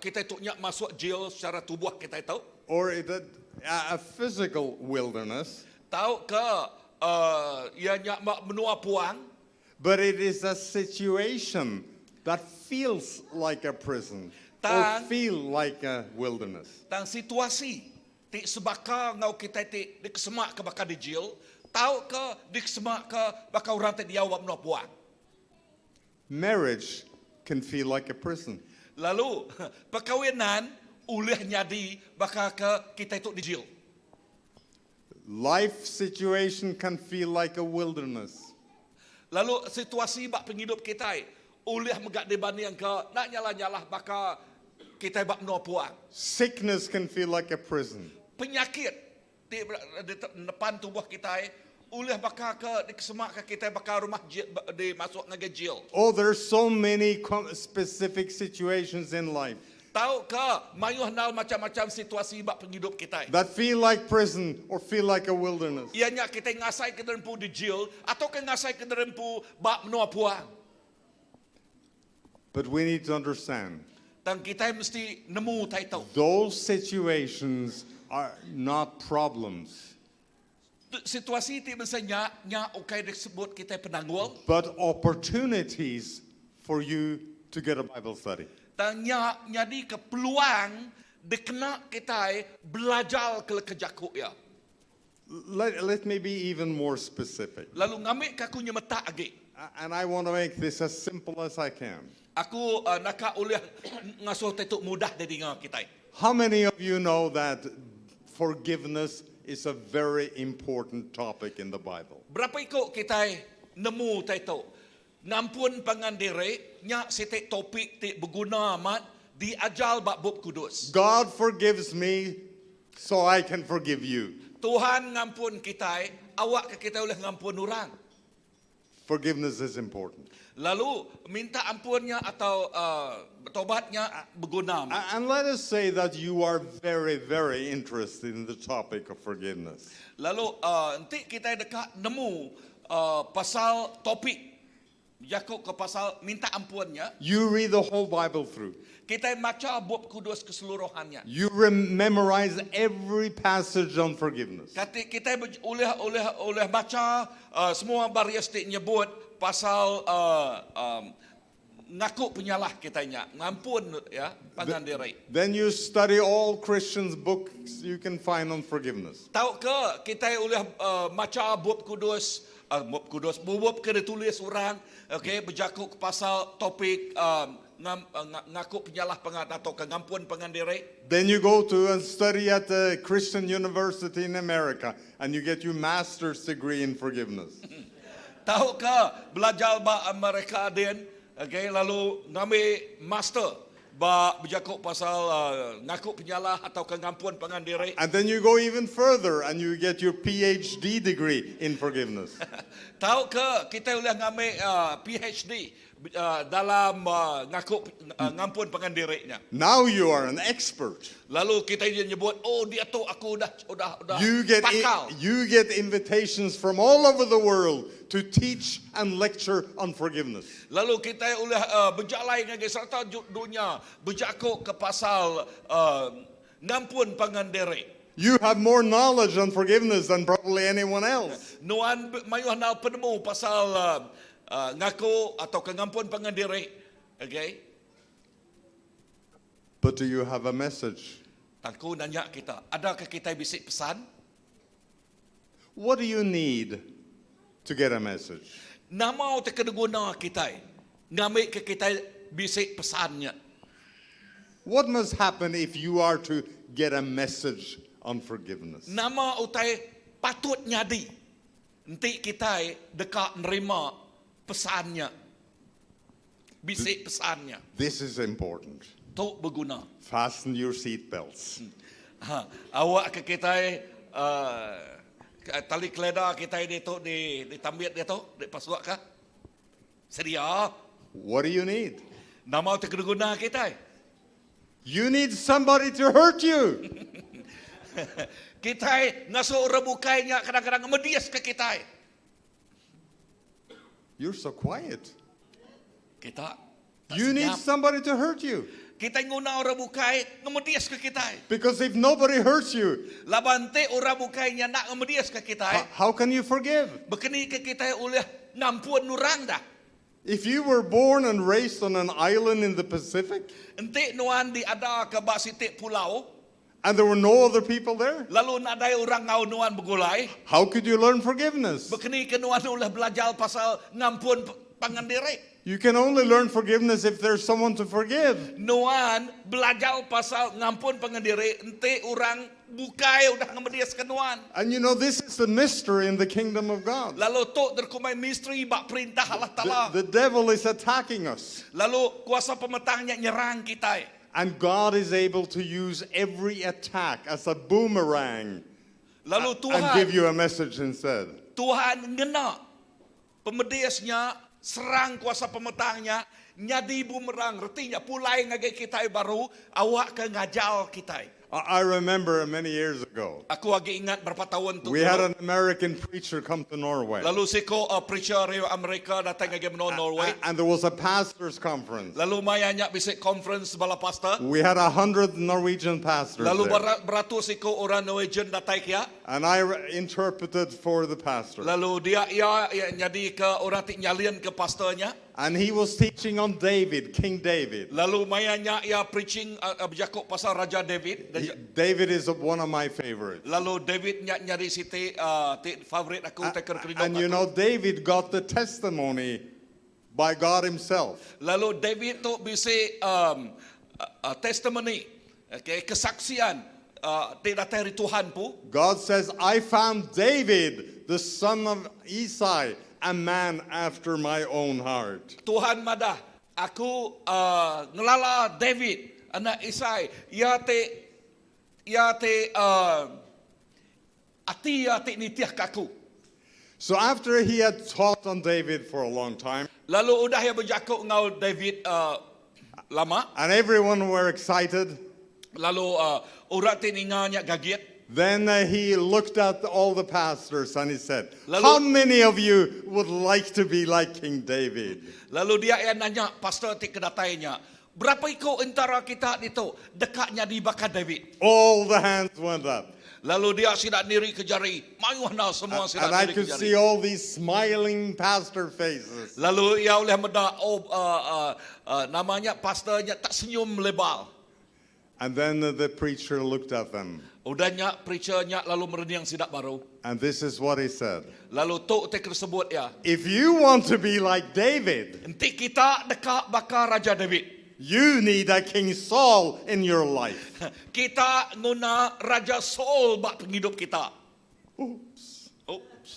kita itu nyak masuk jail secara tubuh kita itu. Or a physical wilderness, Tahu ke ia nyak menua puang. but it is a situation that feels like a prison or Tang- feel like a wilderness. Dan situasi ti sebaka ngau kita ti dikesemak ke bakal di jail. Tahu ke dikesemak ke bakal orang ti diawab menua puang. Marriage can feel like a prison. Lalu perkawinan oleh nyadi bakal ke kita itu di jail. Life situation can feel like a wilderness. Lalu situasi bak penghidup kita oleh megak dibanding ke nak nyala-nyala bakal kita bak menua puang. Sickness can feel like a prison. Penyakit di depan tubuh kita oleh bakal ke dikesemak ke kita bakal rumah di masuk ngaga jail. Oh, there's so many specific situations in life Tahu ke mayuh nal macam-macam situasi bak penghidup kita. that feel like prison or feel like a wilderness. Ianya kita ngasai ke derempu di jail atau ke ngasai ke derempu bak menua puang. But we need to understand, Dan kita mesti nemu tahu. those situations are not problems, Situasi ti misalnya nya ukai disebut kita penanggual. but opportunities for you to get a Bible study. Dan nya jadi ke peluang dikena kita belajar ke kejaku ya. Let me be even more specific. Lalu ngambil kaku nyemeta agi. And I want to make this as simple as I can. Aku nak oleh ngasuh tetuk mudah dari ngah kita. How many of you know that forgiveness is a very important topic in the Bible? Berapa ikut kita nemu tetuk. Ngampun pangandire nya sitik topik ti berguna amat diajal bab bab kudus. God forgives me so I can forgive you. Tuhan ngampun kita, awak ke kita oleh ngampun orang. Forgiveness is important. Lalu minta ampunnya atau tobatnya berguna. And let us say that you are very, very interested in the topic of forgiveness. Lalu nanti kita dekat nemu pasal topik Yakub ke pasal minta ampunnya. You read the whole Bible through. Kita baca bab kudus keseluruhannya. You memorize every passage on forgiveness. Kita oleh baca semua baris nyebut pasal ngaku penyalah kitanya, ngampun ya pangandiri. Then you study all Christians' books you can find on forgiveness. Tahu ke kita boleh maca bab kudus, bab ke ditulis orang, okey, berjakuk pasal topik ngaku penyalah atau pengampun pengandiri. Then you go to and study at the Christian University in America and you get your master's degree in forgiveness. Tahu ke belajar ba Amerika din, okey, lalu ngambil master ba berjakuk pasal ngaku penyalah atau pengampun pengandiri. And then you go even further and you get your PhD degree in forgiveness. Tahu ke kita boleh ngambil PhD dalam ngampun pengandirinya. Now you are an expert. Lalu kita nyebut, oh dia tu aku dah pakal. You get invitations from all over the world to teach and lecture on forgiveness. Lalu kita boleh berjalai dengan serta dunia berjakuk ke pasal ngampun pengandiri. You have more knowledge on forgiveness than probably anyone else. Nuan mayuh nal penemu pasal ngaku atau pengampun pengandiri. Okay? But do you have a message? Aku nanya kita, adakah kita bisik pesan? What do you need to get a message? Nama o kena guna kita, ngambil ke kita bisik pesannya. What must happen if you are to get a message on forgiveness? Nama utai patut nyadi, nanti kita dekat nerima pesannya, bisik pesannya. This is important. Tu berguna. Fasten your seat belts. Awak ke kita tali keleda kita di tu di tambit dia tu di pasuak kah? Sedia. What do you need? Nama tu kena guna kita. You need somebody to hurt you. Kita ngasuh rebukainya kadang-kadang medias ke kita. You're so quiet. Kita. You need somebody to hurt you. Kita nguna orang bukai ngemedias ke kita. Because if nobody hurts you, Labante orang bukainya nak ngemedias ke kita. how can you forgive? Bekeni ke kita oleh ngampun nurang dah. If you were born and raised on an island in the Pacific, Ente nuan di ada ke bak sitik pulau, and there were no other people there, lalu nak ada orang ngau nuan Begulai, how could you learn forgiveness? bekeni ke nuan oleh belajar pasal ngampun pangandiri. You can only learn forgiveness if there's someone to forgive. Nuan belajar pasal ngampun pangandiri, ente orang bukai udah ngemedias ke nuan. And you know, this is the mystery in the kingdom of God. Lalu tu terkumai misteri bak perintah Allah Ta'ala. The devil is attacking us. Lalu kuasa pemetangnya nyerang kita. And God is able to use every attack as a boomerang Lalu and give you a message instead. Tuhan ngena pemediasnya serang kuasa pemetangnya nyadi bumerang retinya pulai ngagai kita baru awak ke ngajal kita. I remember many years ago, Aku lagi ingat berapa tahun tu. we had an American preacher come to Norway. Lalu siko preacher dari Amerika datang ke Norway. And there was a pastor's conference. Lalu mayanya bisik conference bala pastor. We had 100 Norwegian pastors Lalu there. beratus siko orang Norwegian datang kia. And I interpreted for the pastor. Lalu dia nyadi ke orang tik nyalian ke pastornya. And he was teaching on David, King David. Lalu mayanya ia preaching berjakuk pasal Raja David. David is one of my favorites. Lalu David nyari siti favorit aku teker keridong And you aku. know, David got the testimony by God himself. Lalu David tu bisi testimony, okay, kesaksian tidak dari Tuhan pu. God says, I found David, the son of Isai, a man after my own heart. Tuhan madah, aku ngelala David, anak Isai, ia te ati nitiah kaku. So after he had taught on David for a long time, Lalu udah ya berjakuk ngau David lama. and everyone were excited, Lalu orang tininganya gaget. then he looked at all the pastors and he said, Lalu- how many of you would like to be like King David? Lalu dia yang nanya pastor ti kedatainya, berapa iko antara kita itu dekatnya di bakat David? All the hands went up. Lalu dia sidak diri ke jari. Mayuh na semua And sidak I diri ke could jari. see all these smiling pastor faces. Lalu ia oleh meda namanya pastornya tak senyum lebar. And then the preacher looked at them. Udahnya preachernya lalu mereniang sidak baru. And this is what he said. Lalu tok tek tersebut ya. If you want to be like David, Nanti kita dekat bakar Raja David. you need a King Saul in your life. Kita guna Raja Saul bak penghidup kita. Oops. Oops.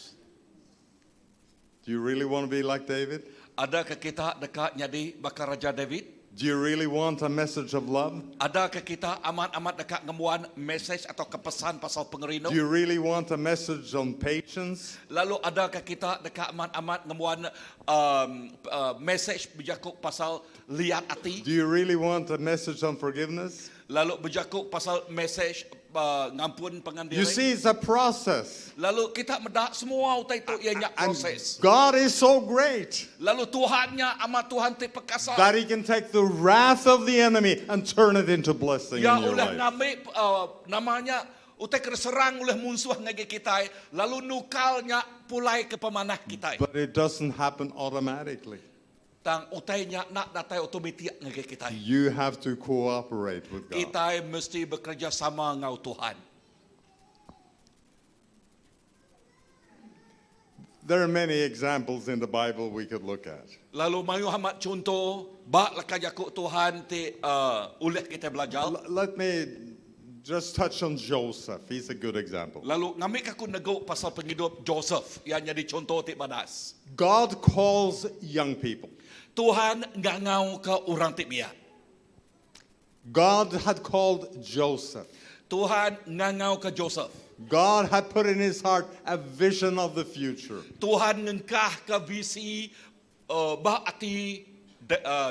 Do you really want to be like David? Adakah kita dekat jadi bakar Raja David? Do you really want a message of love? Adakah kita amat-amat dekat ngemuan message atau kepesan pasal pengerino? Do you really want a message on patience? Lalu adakah kita dekat amat-amat ngemuan message berjakuk pasal liat hati? Do you really want a message on forgiveness? Lalu berjakuk pasal message ngampun pengan You diri? see, it's a process. Lalu kita medak semua utai itu ianya And proses. God is so great Lalu Tuhannya amat Tuhan ti perkasa. that He can take the wrath of the enemy and turn it into blessing Ya in your ulah life. ngambil namanya utai keserang oleh musuh ngagi kita, lalu nukalnya pulai ke pemanah kita. But it doesn't happen automatically. Tang utainya nak datai otomatik ngagi kita. You have to cooperate with God. Kita mesti bekerja sama ngau Tuhan. There are many examples in the Bible we could look at. Lalu mayu hamat contoh bak lakajakuk Tuhan ti oleh kita belajar. Let me just touch on Joseph. He's a good example. Lalu ngambil aku nego pasal penghidup Joseph yang jadi contoh ti badas. God calls young people. Tuhan ngangau ke orang ti biar. God had called Joseph. Tuhan ngangau ke Joseph. God had put in his heart a vision of the future. Tuhan ngengkah ke visi bah ati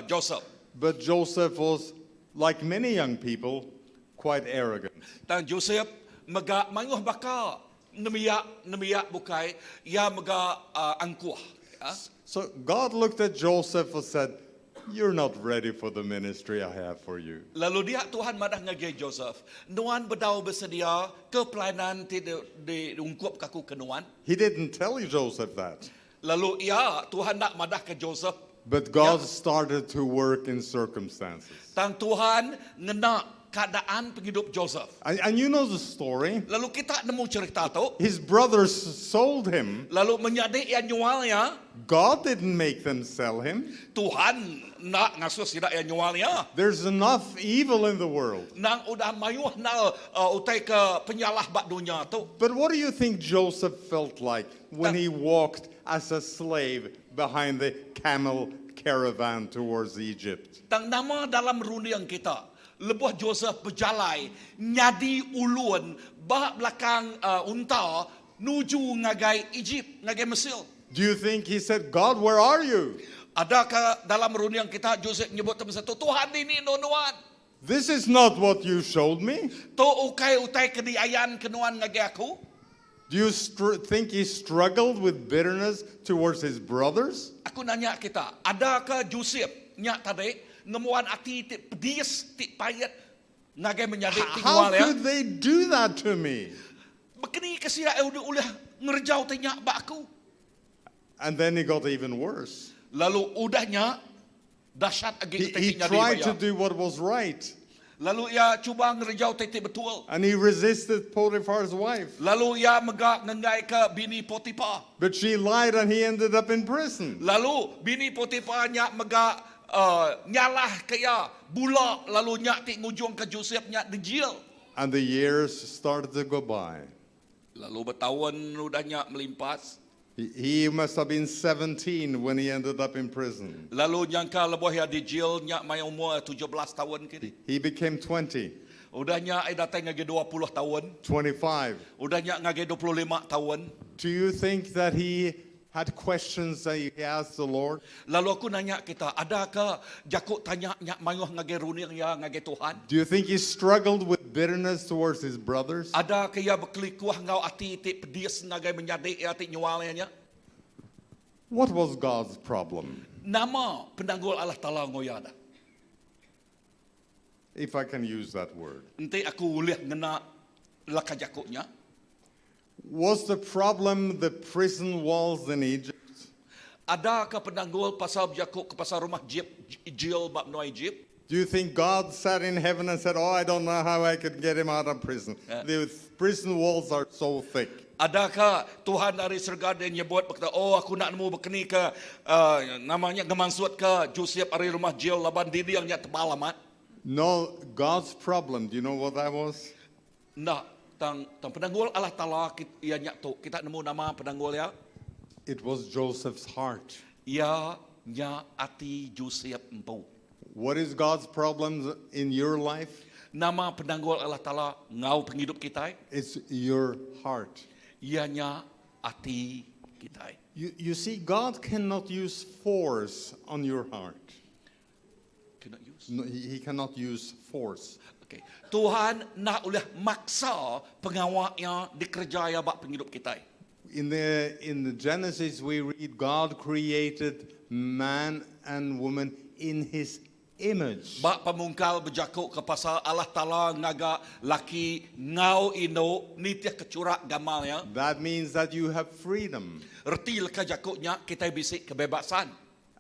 Joseph. But Joseph was, like many young people, quite arrogant. Dan Joseph mega mayuh baka nemiak bukai ia mega angkuh. Ya. So God looked at Joseph and said, "You're not ready for the ministry I have for you." Lalu dia Tuhan madah ngagay Joseph. Nuan bedau bersedia ke pelayanan ti diungkup kaku ke nuan. He didn't tell you Joseph that. Lalu ia Tuhan nak madah ke Joseph. But God started to work in circumstances. Dan Tuhan ngena keadaan penghidup Joseph. And you know the story. Lalu kita nemu cerita tu. His brothers sold him. Lalu menjadi ia nyualnya. God didn't make them sell him. Tuhan nak ngasuh sidak ia nyualnya. There's enough evil in the world. Nang udah mayuh na utai ke penyalah bak dunia tu. But what do you think Joseph felt like when he walked as a slave behind the camel caravan towards Egypt? Tang nama dalam runiang kita. Lebuh Joseph berjalai nyadi ulun bah belakang unta nuju ngagai Egypt, ngagai Mesir. Do you think he said, "God, where are you?" Adakah dalam runiang kita Joseph nyebut teman satu Tuhan ini nonuan. This is not what you showed me. To ukai utai kediayan kenuan ngagai aku. Do you think he struggled with bitterness towards his brothers? Aku nanya kita, adakah Joseph nyak tadi ngemuan ati ti pedis ti payat ngagai menjadi How tinggal ya. could they do that to me? Bekeni kesia udah ngerjau ti nyak bak aku. And then he got even worse. Lalu udahnya dahsyat agi He kita tried to bayar. do what was right. Lalu ia cuba ngerjau tete betul. And he resisted Potiphar's wife. Lalu ia megak ngengai ke bini Potiphar. But she lied and he ended up in prison. Lalu bini Potiphar nyak megak nyalah ke ia bulak. Lalu nyak ti ngujung ke Joseph nyak dijil. And the years started to go by. Lalu bertahun udah nyak melimpas. He must have been 17 when he ended up in prison. Lalu nyangka lebuh ya dijil nyak mai umur 17 tahun kini. He became 20, Udah nyak ai datang ngage 20 tahun. 25. Udah nyak ngage 25 tahun. Do you think that he had questions that he asked the Lord? Lalu aku nanya kita, adakah jakuk tanya nyak mayuh ngage runing ya ngage Tuhan? Do you think he struggled with bitterness towards his brothers? Ada kaya berkelikuh ngau ati ti pedis ngage menjadi ati nyualnya? What was God's problem? Nama penanggul Allah Ta'ala ngoyada. If I can use that word. Nanti aku ulih ngena lakajakuknya. Was the problem the prison walls in Egypt? Adakah penanggul pasal jakuk ke pasal rumah jil bab no Egypt? Do you think God sat in heaven and said, "Oh, I don't know how I could get him out of prison. The prison walls are so thick." Adakah Tuhan dari surga dia nyebut berkata, oh aku nak nemu berkeni ke namanya gemansut ke Joseph dari rumah jil laban didi yang tebal amat? No, God's problem, do you know what that was? Nah, tang penanggul Allah Taala ia tu kita nemu nama penanggul ya. It was Joseph's heart. Ia nya ati Joseph empu. What is God's problems in your life? Nama penanggul Allah Taala ngau penghidup kita. It's your heart. Ianya ati kita. You see, God cannot use force on your heart. Cannot use. No, he cannot use force. Okay. Tuhan nak ulah maksa pengawaknya dikerjaya bak penghidup kita. In the Genesis we read God created man and woman in his image. Bak pamungkal berjakuk ke pasal Allah Taala ngaga laki ngau ino nitiah kecurak gamalnya. That means that you have freedom. Erti leka jakuknya kita bisik kebebasan.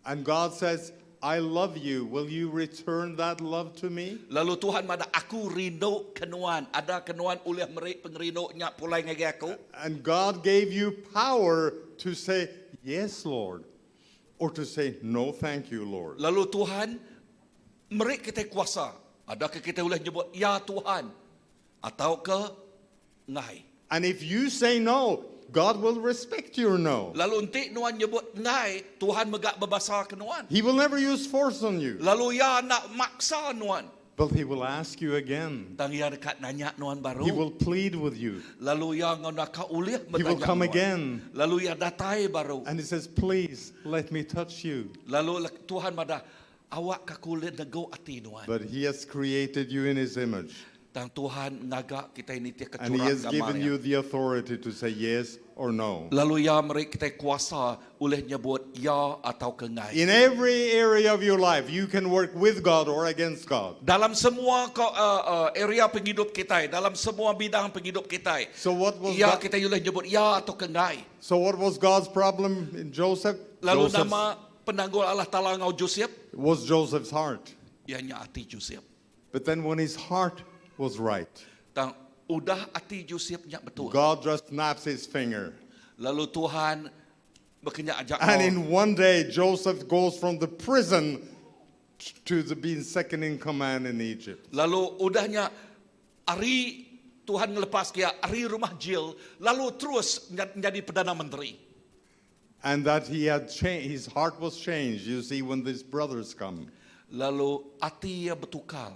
And God says, "I love you. Will you return that love to me?" Lalu Tuhan mada aku rindu kenuan. Ada kenuan oleh merik pengerinonya pulai ngagi aku. And God gave you power to say, "Yes, Lord," or to say, "No, thank you, Lord." Lalu Tuhan merik kita kuasa. Adakah kita boleh nyebut ya Tuhan atau ke ngai? And if you say no, God will respect your no. Lalu entik nuan nyebut ngai, Tuhan megak berbasa ke nuan. He will never use force on you, Lalu ya nak maksa nuan. but he will ask you again. Tang ya dekat nanya nuan baru. He will plead with you. Lalu ya ngau nak ulih He will bertanya come nuan. again. Lalu ya datai baru. And he says, "Please let me touch you." Lalu Tuhan mada awak kakulit nego ati nuan. But he has created you in his image. Tang Tuhan ngaga kita ini tiak And he has kecurak given you gamalnya. the authority to say yes or no. Lalu ya merik kita kuasa oleh nyebut ya atau ke ngai. In every area of your life, you can work with God or against God. Dalam semua area penghidup kita, dalam semua bidang penghidup kita, So what was ya God, kita boleh nyebut ya atau ke ngai. God's problem in Joseph? Lalu Joseph's- nama penanggul Allah Taala ngau Joseph, was Joseph's heart. ianya ati Joseph. But then when his heart was right, Tang udah ati Joseph nya betul. God just snaps his finger. Lalu Tuhan berkenyak ajak And kau. in one day, Joseph goes from the prison to being second in command in Egypt. Lalu udahnya hari Tuhan ngelepas dia hari rumah jil, lalu terus menjadi perdana menteri. And that he had changed, his heart was changed, you see, when these brothers come. Lalu hati ia bertukar,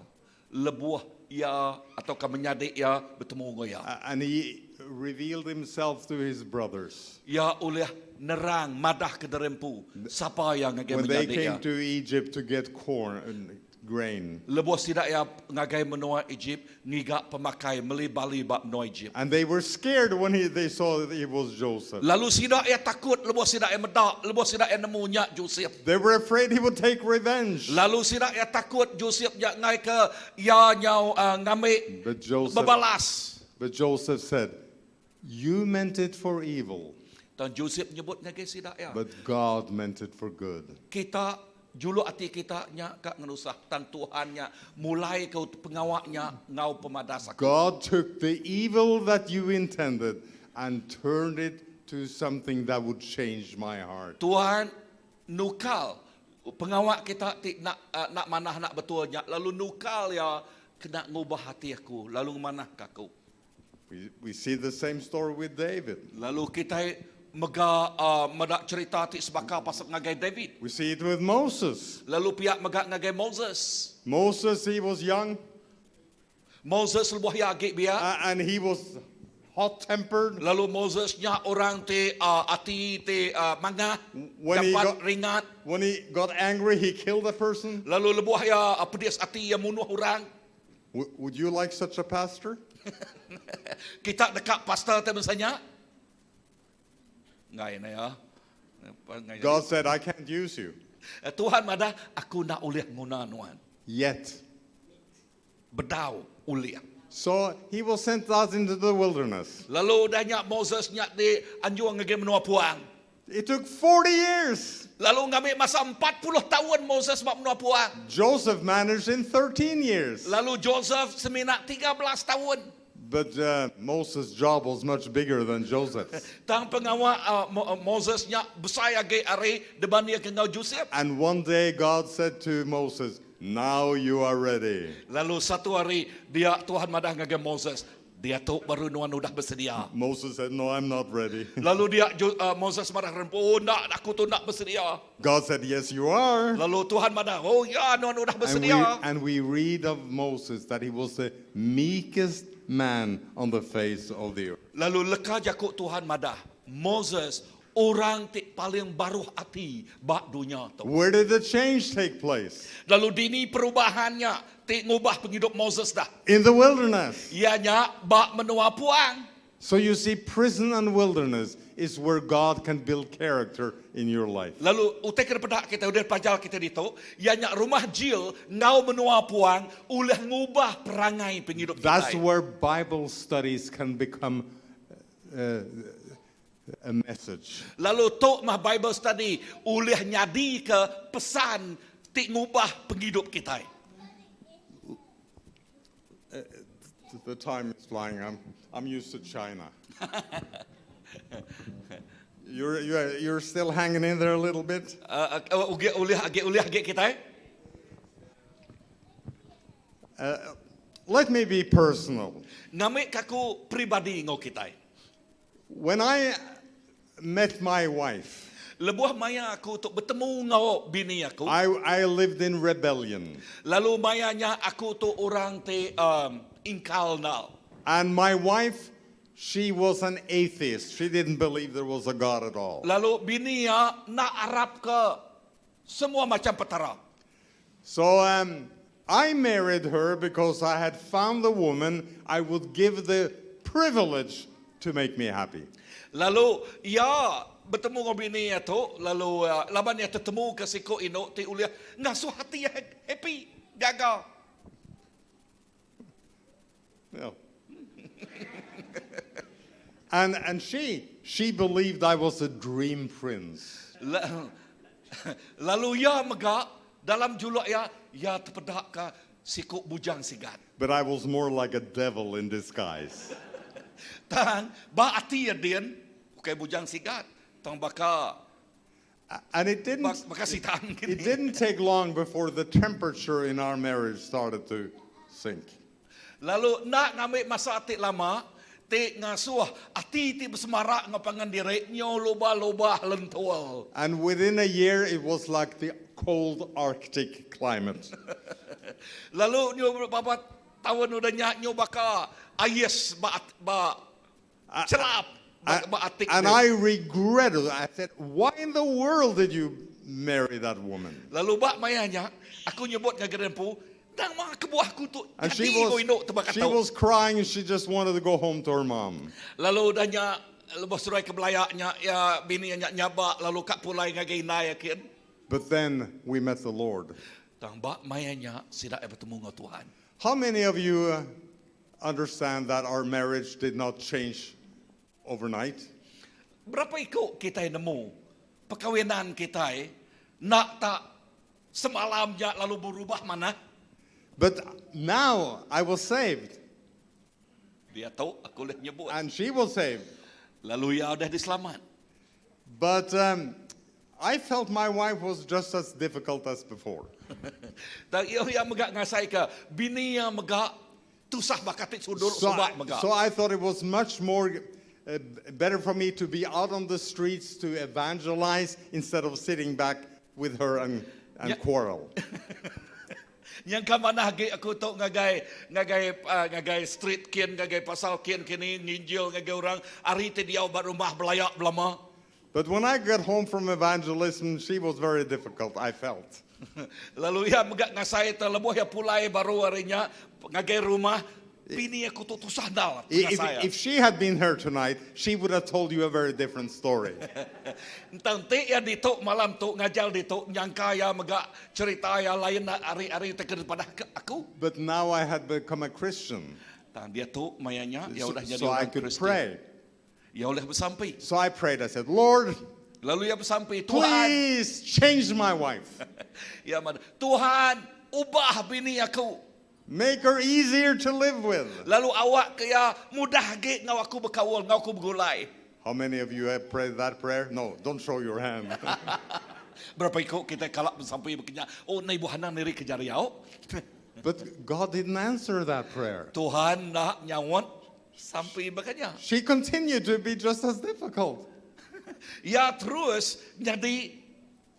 lebuah ia ataukah menyadik ia bertemu ngoya. And he revealed himself to his brothers. Ia oleh nerang madah ke derempu siapa yang ngagai When they menyadik ia. came to Egypt to get corn and grain. Lebuah tidak ia ngagai menua Egypt ngigak pemakai meli-bali bab menua Egypt. And they were scared when they saw that it was Joseph. Lalu sidak ia takut, lebuah sidak ia medak, lebuah sidak ia nemunya Joseph. They were afraid he would take revenge. Lalu sidak ia takut Joseph jak ngai ke ia nyau ngambil But Joseph said, "You meant it for evil, Dan Joseph nyebut ngagai sidak ia. but God meant it for good." Kita julu hati kita nya kak ngenusah tan Tuhannya mulai kau pengawaknya ngau pemadas aku. God took the evil that you intended and turned it to something that would change my heart. Tuhan nukal pengawak kita nak manah nak betulnya lalu nukal ya kena ngubah hati aku lalu manah kaku. We see the same story with David. Lalu kita mega medak cerita ti sebaka pasal ngagai David. We see it with Moses. Lalu pihak mega ngagai Moses. Moses, he was young Moses lebuh ya agik biar. and he was hot-tempered. Lalu Mosesnya orang te ati te mangah When he dapat got- ringat. When he got angry, he killed a person. Lalu lebuh ya pedis ati ya munuh orang. Would you like such a pastor? Kita dekat pastor tu misalnya. Ngai na ya. God said, "I can't use you Tuhan mada aku nak uliah nguna nuan. yet." Bedau uliah. So he was sent out into the wilderness. Lalu dah nyak Moses nyak di anjuang ngage menua puang. It took 40 years. Lalu ngambil masa 40 tahun Moses mak menua puang. Joseph managed in 13 years. Lalu Joseph seminak 13 tahun. But Moses' job was much bigger than Joseph's. Tang pengawa Moses nyak besar age are dibanding Enggau Joseph. And one day God said to Moses, now you are ready. Lalu satu hari dia Tuhan madah ngage Moses, dia tu baru nuan udah bersedia. Moses said, no, I'm not ready. Lalu dia Moses madah rempo, oh nak aku tu nak bersedia. God said, yes, you are. Lalu Tuhan madah, oh ya nuan udah bersedia. And we read of Moses that he was the meekest man on the face of the earth. Lalu leka jakuk Tuhan madah, Moses orang tik paling baruh hati bak dunia tu. Where did the change take place? Lalu dini perubahannya tik ngubah penghidup Moses dah. In the wilderness. Ianya bak menua puang. So you see, prison and wilderness is where God can build character in your life. Lalu utek kepada kita udah pelajar kita dito, ianya rumah jil ngau menua puang ulah ngubah perangai penghidup kita. That's where Bible studies can become a message. Lalu tok mah Bible study ulah nyadi ke pesan tik ngubah penghidup kita. The time is flying. I'm used to China. You're still hanging in there a little bit. Ulah kita. Let me be personal. Ngamik kaku pribadi ngau kita. When I met my wife, Lebuh maya aku untuk bertemu ngau bini aku. I lived in rebellion. Lalu mayanya aku tu orang te ingkal nal. And my wife, she was an atheist. She didn't believe there was a God at all. Lalu bini ya nak Arab ke semua macam petara. So I married her because I had found a woman I would give the privilege to make me happy. Lalu ya bertemu dengan bini ya tu, lalu laban ya tertemu ke siko ino ti ulia ngasuh hati ya happy gagal. Yeah. and she believed I was a dream prince. Lalu ya mega dalam julak ya terpedak ke siko bujang sigat. But I was more like a devil in disguise. Tang ba ati ya din bukai bujang sigat. Tang baka And it didn't take long before the temperature in our marriage started to sink. Lalu nak ngambil masa atik lama, te ngasuh ati ti bersemarak ngapangan diri nyo loba-loba lentual. And within a year it was like the cold Arctic climate. Lalu nyo berapa tahun udah nyo baka ayes ba cerap ba atik. And I regretted it. I said, why in the world did you marry that woman? Lalu ba mayanya aku nyebut ngagerenpu nang mga kabuahku tu. And she was crying and she just wanted to go home to her mom. Lalu danya lebih surai ke belayaknya ya bini nyaba lalu kak pulai ngagay nayakin. But then we met the Lord. Tang ba mayanya sila ay bertemu ng Tuhan. How many of you understand that our marriage did not change overnight? Berapa iko kita nemu perkawinan kita nak tak semalamnya lalu berubah mana? But now I was saved. Dia tahu aku leh nyebut. And she was saved. Lalu ya udah diselamat. But I felt my wife was just as difficult as before. Dan iyo ya megak ngasai ka bini ya megak tusah bakatik sudul subak megak. So I thought it was much more better for me to be out on the streets to evangelize instead of sitting back with her and quarrel. Yang kamana hagi aku tu ngagai street kian ngagai pasal kian kini nginjil ngagai orang ari te dia ba rumah belayak belama. But when I got home from evangelism, she was very difficult, I felt. Lalu ya megak ngasai te lebuh ya pulai baru arinya ngagai rumah bini aku tu tusah dal. If she had been here tonight, she would have told you a very different story. Entang te ya dito malam tu ngajal dito nyangka ya megak cerita ya lain ari-ari te kepada aku. But now I had become a Christian. Dia tu mayanya ya udah jadi so I orang could Kristian. pray. Ya udah bersampai. So I prayed. I said, Lord, Lalu ia bersampai, Tuhan, please change my wife. ya Tuhan, ubah bini aku. Make her easier to live with. Lalu awak kaya mudah ge ngau aku berkawal, ngau aku bergulai. How many of you have prayed that prayer? No, don't show your hand. Berapa ikut kita kalak sampai berkenya, oh nai buhana neri kejar yau. But God didn't answer that prayer. Tuhan nak nyawat sampai berkenya. She continued to be just as difficult. Ya terus jadi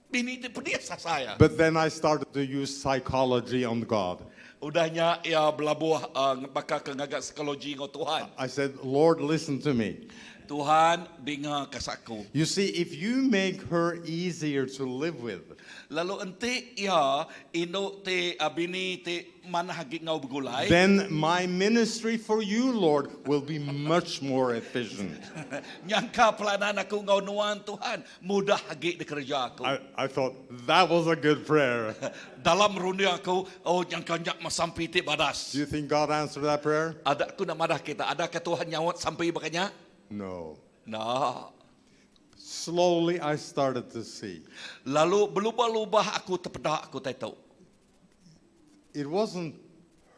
bini peniasa saya. But then I started to use psychology on God. Udahnya ya belabuh bakal ke ngagak psikologi ngau Tuhan. I said, Lord, listen to me. Tuhan dengar kasaku. You see, if you make her easier to live with, Lalu ente ya ino te bini te mana hagi ngau bergulai. then my ministry for you, Lord, will be much more efficient. Nyangka pelanan aku ngau nuan Tuhan mudah hagi di kerja aku. I thought that was a good prayer. Dalam runia aku nyangka nyak masampi te badas. Do you think God answered that prayer? Ada aku nak madah kita. Adakah Tuhan nyawat sampai bakanya? No. Nah. Slowly I started to see. Lalu berubah-ubah aku terpedak aku tahu. It wasn't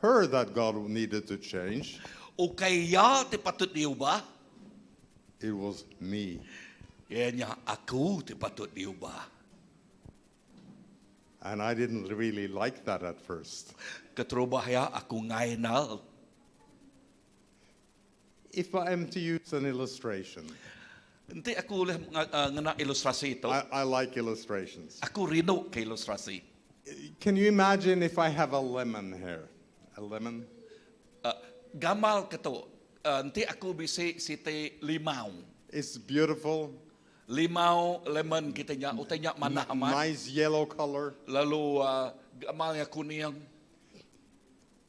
her that God needed to change. Okay ya te patut diubah. It was me. Ianya aku te patut diubah. And I didn't really like that at first. Keterubah ya aku ngainal. If I am to use an illustration, Nanti aku boleh ngena ilustrasi itu. I like illustrations. Aku rindu ke ilustrasi. Can you imagine if I have a lemon here? A lemon? Gamal ketu. Nanti aku bisa site limau. It's beautiful, Limau lemon kita nya utanya mana amat. nice yellow color. Lalu gamalnya kuning.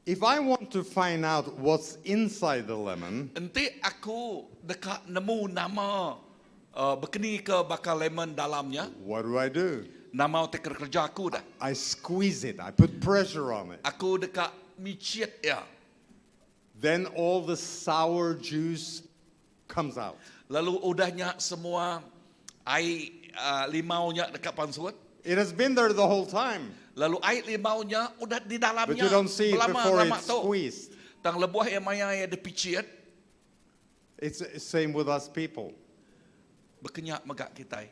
If I want to find out what's inside the lemon, Nanti aku dekat nemu nama berkeni ke bakal lemon dalamnya. what do? Nama teker kerja aku dah. I squeeze it. I put pressure on it. Aku dekat micit ya. Then all the sour juice comes out. Lalu udahnya semua air limaunya dekat pansut. It has been there the whole time, Lalu air limaunya udah di dalamnya. but you don't see it before it's squeezed. Tang lebuah yang maya ya dipicit. It's the same with us people. Berkenyak megak kita.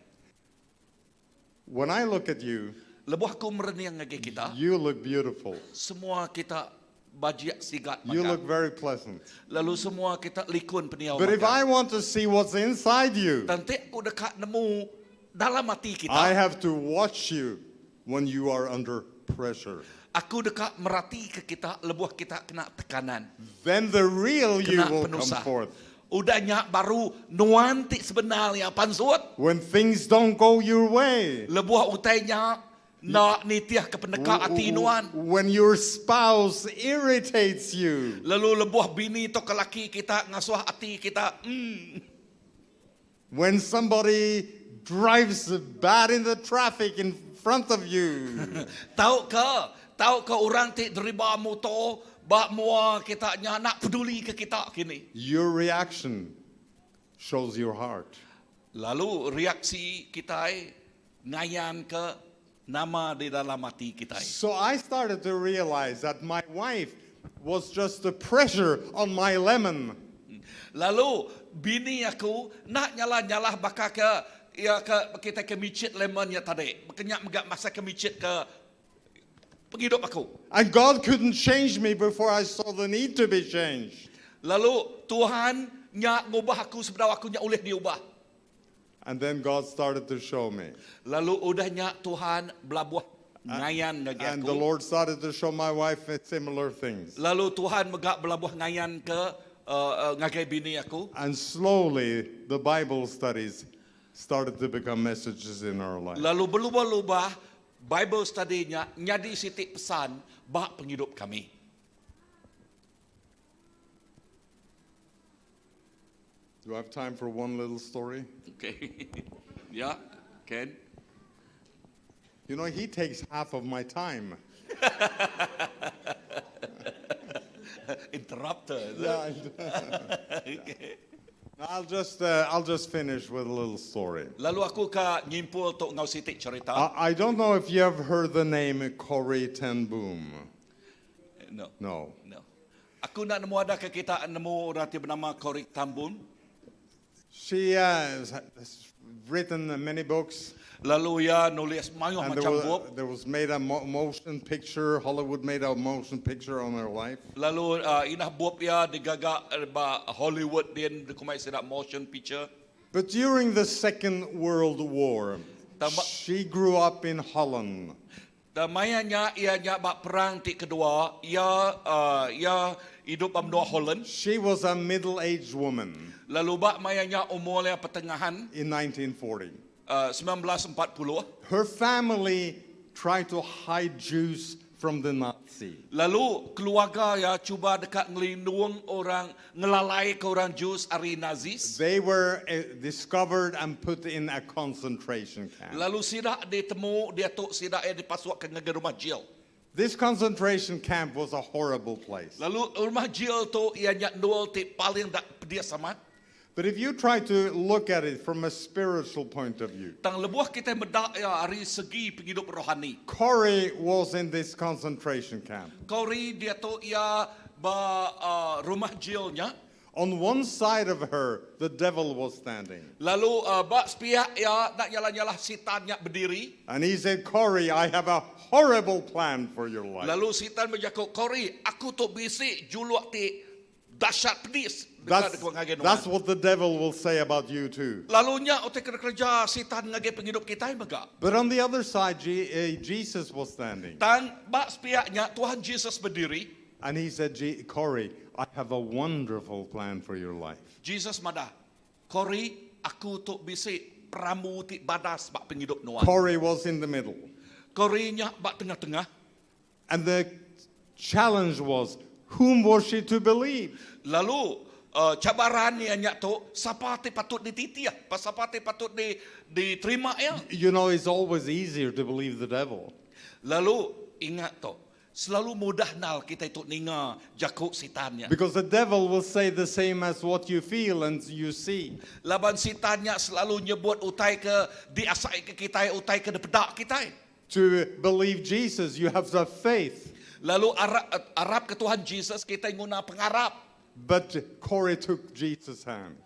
When I look at you, Lebuah ku mereniang ngagi kita. you look beautiful. Semua kita bajiak sigat You makan. look very pleasant. Lalu semua kita likun peniau But if I makan. want to see what's inside you, Nanti aku dekat nemu dalam hati kita. I have to watch you when you are under pressure. Aku dekat merati ke kita, lebuah kita kena tekanan. Then the real you Kena will come penusah. forth. Udahnya baru nuanti sebenarnya pansut. When things don't go your way. Lebuah utainya nak nitiah ke pendekak hati nuan. When your spouse irritates you. Lalu lebuah bini to ke laki kita ngasuh hati kita. When somebody drives bad in the traffic in front of you. Tahu ke orang ti deriba motor bak mua kita nya nak peduli ke kita kini. Your reaction shows your heart. Lalu reaksi kita ngayan ke nama di dalam hati kita. So I started to realize that my wife was just the pressure on my lemon. Lalu bini aku nak nyalah-nyalah bakal ke ya ke kita ke micit lemonnya tadi. Kenyak megak masa ke micit ke penghidup aku. And God couldn't change me before I saw the need to be changed. Lalu Tuhan nyak ngubah aku sebelum aku nyak oleh diubah. And then God started to show me. Lalu udahnya Tuhan belabuh ngayan ngagi And the aku. Lord started to show my wife similar things. Lalu Tuhan megak belabuh ngayan ke ngagai bini aku. And slowly the Bible studies started to become messages in our life. Lalu berubah-ubah Bible study-nya nyadi sitik pesan bak penghidup kami. Do I have time for one little story? Okay. Ya, Ken. You know, he takes half of my time. interrupter. Yeah, Okay. I'll just finish with a little story. Lalu aku ka nyimpul tok ngau sitik cerita. I don't know if you have heard the name Corrie ten Boom. No. No. No. Aku nak nemu ada kekitaan nemu orang yang bernama Corrie ten Boom. She has written many books. Lalu ia nulis banyak And macam buku. there was made a motion picture. Hollywood made a motion picture on her life. Lalu inah buat ia digagak ba Hollywood din dikumai sedap motion picture. But during the Second World War, Tama- she grew up in Holland. Dan mayanya ia nya ba perang ti kedua, ia hidup benua Holland. She was a middle-aged woman Lalu ba mayanya umurnya pertengahan in 1940. 1940. Her family tried to hide Jews from the Nazi. Lalu keluarga ya cuba dekat ngelindung orang, ngelalai ke orang Jews ari Nazis. They were discovered and put in a concentration camp. Lalu sidak ditemu dia tok sidak dipasuk ke negara rumah jail. This concentration camp was a horrible place. Lalu rumah jail tu ia nyak nol ti paling dak pedia samat. But if you try to look at it from a spiritual point of view, Tang lebuh kita medak ya ari segi penghidup rohani. Corrie was in this concentration camp. Corrie dia tu ia ba rumah jailnya. On one side of her, the devil was standing. Lalu ba sepiak ya nak nyala-nyala sitannya berdiri. And he said, Corrie, I have a horrible plan for your life. Lalu sitan bercakap, Corrie, aku tu bisik juluk ti dahsyat pedis. That's what the devil will say about you too. Lalunya otak kerja sitan ngage penghidup kita mega. But on the other side, Jesus was standing. Tan ba sepiaknya Tuhan Yesus berdiri. And he said, Corrie, I have a wonderful plan for your life. Jesus mada, Corrie, aku tu bisik pramu ti badas bak penghidup nuan. Corrie was in the middle. Corrie-nya bak tengah-tengah. And the challenge was, whom was she to believe? Lalu cabaran ni anyak tu, siapa ti patut dititiah, siapa ti patut diterima ya. You know, it's always easier to believe the devil. Lalu ingat tu, selalu mudah nal kita itu ninga jakuk sitannya. Because the devil will say the same as what you feel and you see. Laban sitannya selalu nyebut utai ke diasai ke kita, utai ke depedak kita. To believe Jesus, you have to have faith. Lalu Arab ke Tuhan Jesus kita guna pengarap. But Corrie took Jesus' hand.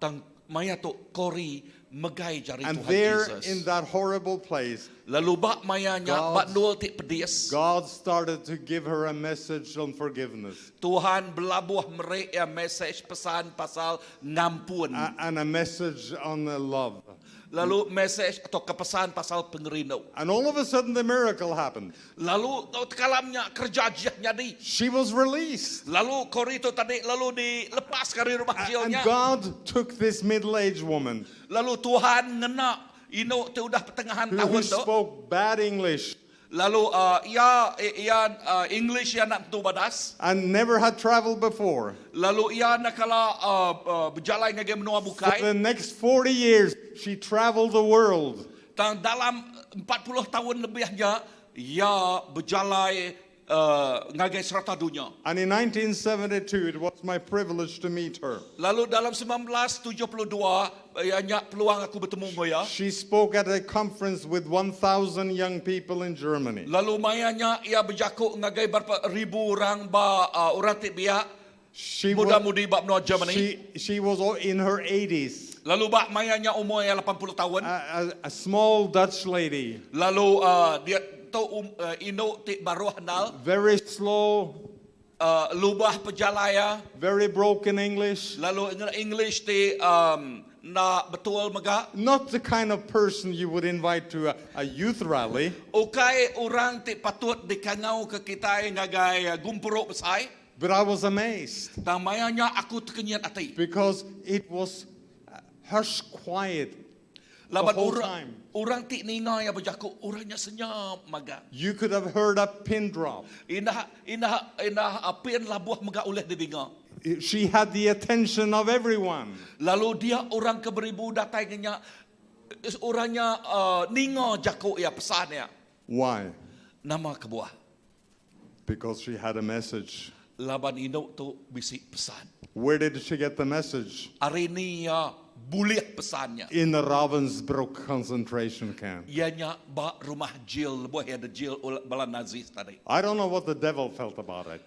Tang maya tu Corrie megai jari And Tuhan there Jesus. in that horrible place, Lalu bak mayanya bak nul ti pedis. God started to give her a message on forgiveness. Tuhan belabuh mereka message pesan pasal ngampun. And a message on love. Lalu message atau kepesan pasal pengerino. And all of a sudden the miracle happened. Lalu kalamnya kerja jadi. She was released. Lalu Corrie itu tadi lalu dilepas dari rumah And jailnya. God took this middle-aged woman Lalu Tuhan ngena tu udah pertengahan who tahun tu. spoke bad English Lalu ia English ia nak tu badas. and never had traveled before. Lalu ia nak kala berjalan ngage menua For bukai. the next 40 years, she traveled the world. Dan dalam 40 tahun lebihnya ia berjalan ngage serata dunia. And in 1972, it was my privilege to meet her. Lalu dalam 1972 ia peluang aku bertemu ngoya. She spoke at a conference with 1,000 young people in Germany. Lalu mayanya ia berjakuk ngagai berapa ribu orang orang tibia She muda-mudi bab menua Germany. she was in her 80s. Lalu bak mayanya umur 80 tahun. A small Dutch lady, Lalu dia tahu ino ti baru hanal very slow, lubah pejalaya. very broken English. Lalu English ti na betul mega. Not the kind of person you would invite to a youth rally. Ukai orang ti patut dikangau ke kita ngagai gumpuruk besai. But I was amazed Dan mayanya aku terkenyat hati. because it was hush quiet the Laban whole time. orang ti ninga ya berjakuk orangnya senyap maga. You could have heard a pin drop. Inah apian labuh mega oleh didengar. She had the attention of everyone. Lalu dia orang ke beribu datangnya orangnya ninga jakuk ya pesannya. Why? Nama kebuah. Because she had a message Laban ino tu bisik pesan. Where did she get the message? Hari ni bulih pesannya. In the Ravensbrück concentration camp. Ianya ba rumah jail, buah ada jail bala Nazi tadi. I don't know what the devil felt about it.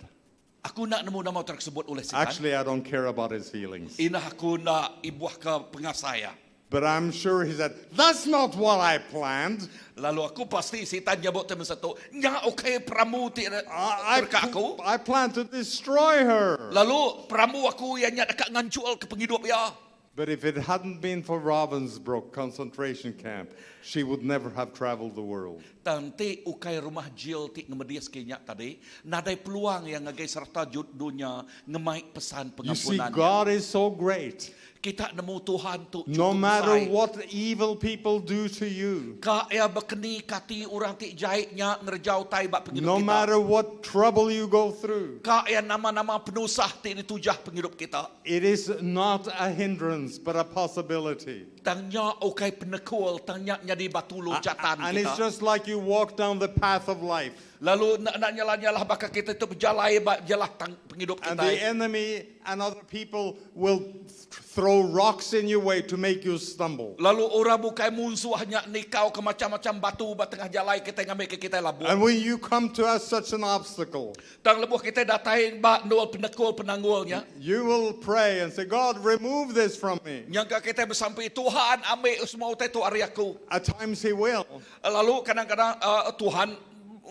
Aku nak nemu nama tersebut oleh setan. Actually, I don't care about his feelings. Ina aku nak ibuah ke pengasaya. But I'm sure he said, that's not what I planned. Lalu aku pasti setan jabot teman satu. Nya okey pramu terka aku. I planned to destroy her. Lalu pramu aku yang nya dekat ngancul ke penghidup ya. But if it hadn't been for Ravensbrück concentration camp, she would never have traveled the world. Tanti ukai rumah jail ti ngemedias kenya tadi. Nadai peluang yang ngagai serta dunia ngemai pesan You see, pengampunannya. God is so great. Kita nemu Tuhan tu No matter besar. what evil people do to you, Ka ia berkeni kati orang ti jahitnya ngerjau tai bak penghidup no kita. matter what trouble you go through, Ka ia nama-nama penusah ti ditujah penghidup kita. it is not a hindrance but a possibility. Tangnya ukai penekul, tangnya nyadi batu loncatan And it's kita. just like you walk down the path of life. Lalu nak nyalah-nyalah bakal kita itu berjalan jalah penghidup And kita. the enemy and other people will throw rocks in your way to make you stumble. Lalu orang bukai musuhnya nikau ke macam-macam batu batengah jalan kita ngambil ke kita labuh. And when you come to such an obstacle, Tang lebuh kita datai bak nol penekul penanggulnya. you will pray and say, God, remove this from me. Yang kita bersampai Tuhan ambil semua itu hari aku. At times he will, Lalu kadang-kadang Tuhan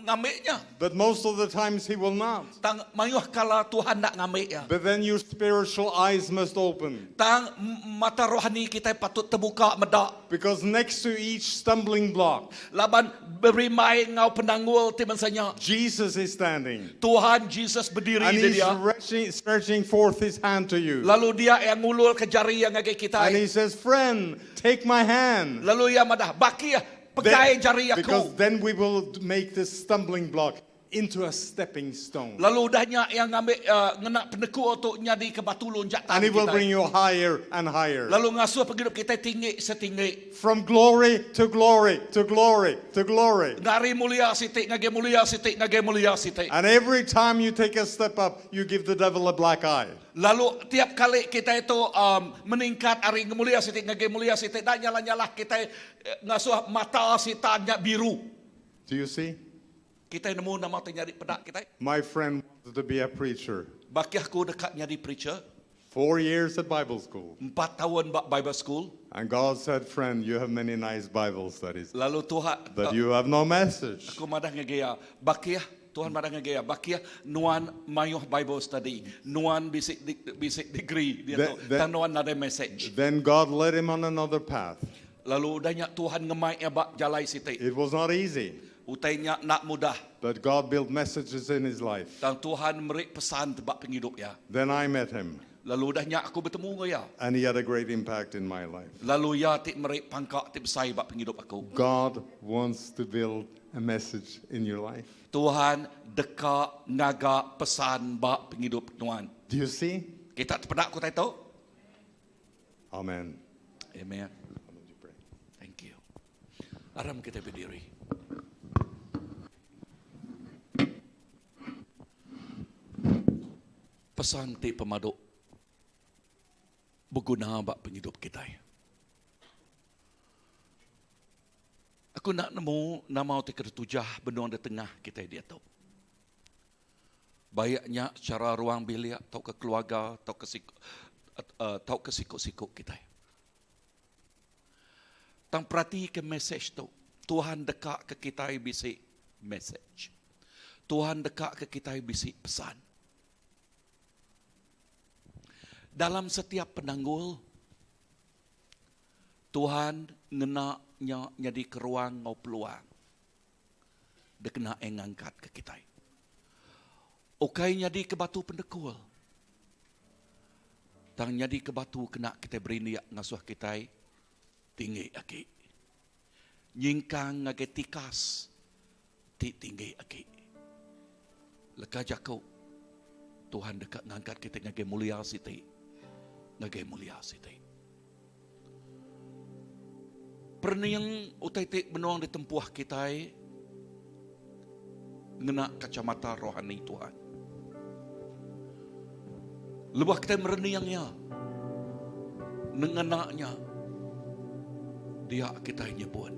ngambilnya. but most of the times he will not. Tang mayuh kala Tuhan nak ngambilnya. But then your spiritual eyes must open. Tang mata rohani kita patut terbuka medak. Because next to each stumbling block, Laban beri mai ngau penanggul timansanya. Jesus is standing. Tuhan Jesus berdiri And di he's dia. stretching forth his hand to you. Lalu dia yang ngulur ke jari yang ngagay kita. And he says, friend, take my hand. Lalu ia madah baki pegai jari Because aku. then we will make this stumbling block into a stepping stone. Lalu dahnya yang ngambil ngena peneku untuk nyadi ke batu loncatan And he will kita. bring you higher and higher. Lalu ngasuh penghidup kita tinggi setinggi. From glory to glory to glory to glory. Ngari mulia sitik ngage mulia sitik ngage mulia sitik. And every time you take a step up, you give the devil a black eye. Lalu tiap kali kita itu meningkat ari mulia sitik ngage mulia sitik dak nyala-nyala kita ngasuh mata sitanya biru. Do you see? Kita nemu nama tu nyari pedak kita. My friend wanted to be a preacher. Baki aku dekat nyari preacher. 4 years at Bible school. 4 tahun Bible school. And God said, friend, you have many nice Bible studies, Lalu Tuhan but you have no message. aku madah ngegaya. Baki Tuhan madah ngegaya. Baki nuan mayuh Bible study. Nuan bisik degree dia tu. Then- Dan nuan ada message. Then God led him on another path. Lalu danya Tuhan ngemai bak jalai sitik. It was not easy, Utainya nak mudah. but God built messages in his life. Dan Tuhan beri pesan tebak penghidup ya. Then I met him, Lalu dahnya aku bertemu dengan ya. and he had a great impact in my life. Lalu ya tik meri pangkak tik besai bak penghidup aku. God wants to build a message in your life. Tuhan deka ngaga pesan bak penghidup tuan. Do you see? Kita terpedak aku tahu. Amen. Amen. How would you pray? Thank you. Aram kita berdiri. Pesan ti pemaduk berguna bak penghidup kita. Aku nak nemu nama ti ketujah benua di tengah kita dia tu. Bayaknya secara ruang bilik atau ke keluarga atau ke sikuk-sikuk kita. Tang perhati ke message tu. Tuhan dekat ke kita bisi message. Tuhan dekat ke kita bisi pesan. Dalam setiap penanggul, Tuhan ngenaknya jadi ke ruang ngau peluang. Dia kena ngangkat ke kita. Okai jadi ke batu pendekul. Tang jadi ke batu kena kita beri niat ngasuh kita tinggi lagi. Nyingkang ngage tikas tinggi lagi. Leka jakau Tuhan dekat ngangkat kita ngage mulia siti. Ngage mulia siti. Perniang utai tik benuang ditempuh kita ngena kacamata rohani Tuhan. Lepas kita mereniangnya, mengenaknya, dia kita nyebut,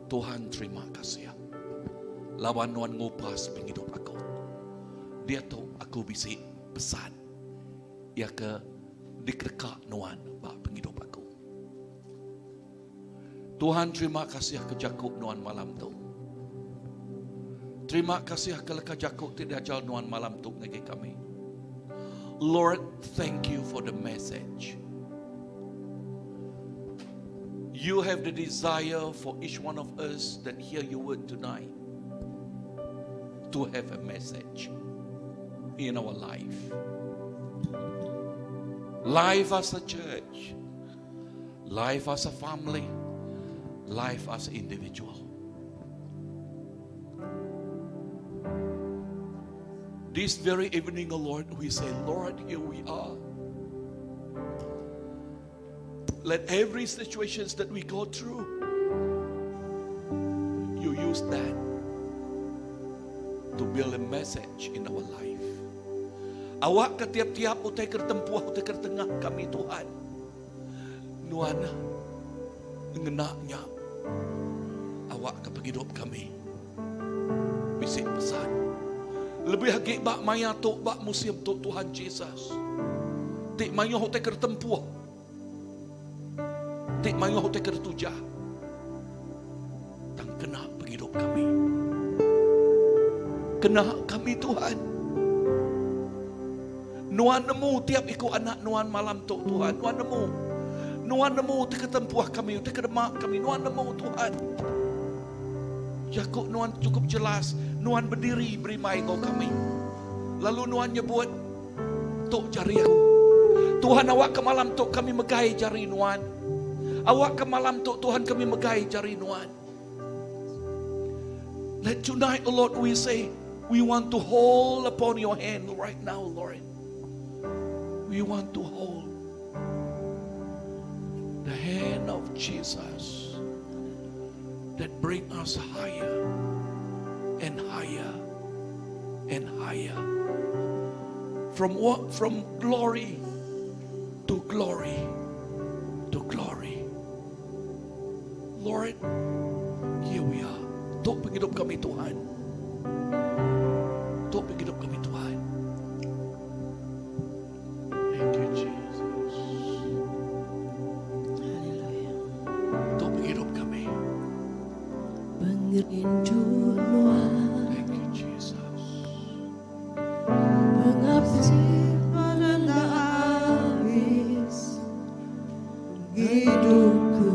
Tuhan terima kasih. Lawan nuan ngupas penghidup aku. Dia tahu aku bisa pesan. Ia ke dikekak nuan bak penghidup aku. Tuhan terima kasih ke jakuk nuan malam tu. Terima kasih ke leka jakuk tidak jauh nuan malam tu ngagi kami. Lord, thank you for the message. You have the desire for each one of us that hear your word tonight to have a message in our life. Life as a church, life as a family, life as an individual. This very evening, oh Lord, we say, Lord, here we are. Let every situation that we go through, you use that to build a message in our life. Awak ketiap-tiap utai kertempuh, utai kertengah kami Tuhan. Nuana, ngenaknya, awak kepenghidup kami. Bisik pesan. Lebih lagi bak maya tu, bak musim tu Tuhan Yesus. Tik maya utai kertempuh. Tik maya utai kertujah. Tang kena penghidup kami. Kena kami Tuhan. Nuan nemu tiap ikut anak nuan malam tu Tuhan. Nuan nemu. Nuan nemu tika tempuh kami, tika demak kami. Nuan nemu Tuhan. Yakub nuan cukup jelas. Nuan berdiri beri mai kau kami. Lalu nuan nyebut, tok jari aku. Tuhan awak ke malam tu kami megai jari nuan. Awak ke malam tu Tuhan kami megai jari nuan. Let tonight, oh Lord, we say, we want to hold upon your hand right now, Lord. We want to hold the hand of Jesus that bring us higher and higher and higher. From what? From glory to glory to glory. Lord, here we are. Tok penghidup kami Tuhan. Tok penghidup kami Tuhan. Thank you Jesus. Haleluya. Tok penghidup kami. Mengerindu Tuhan, Thank you Jesus. mengabdi pada habis hidupku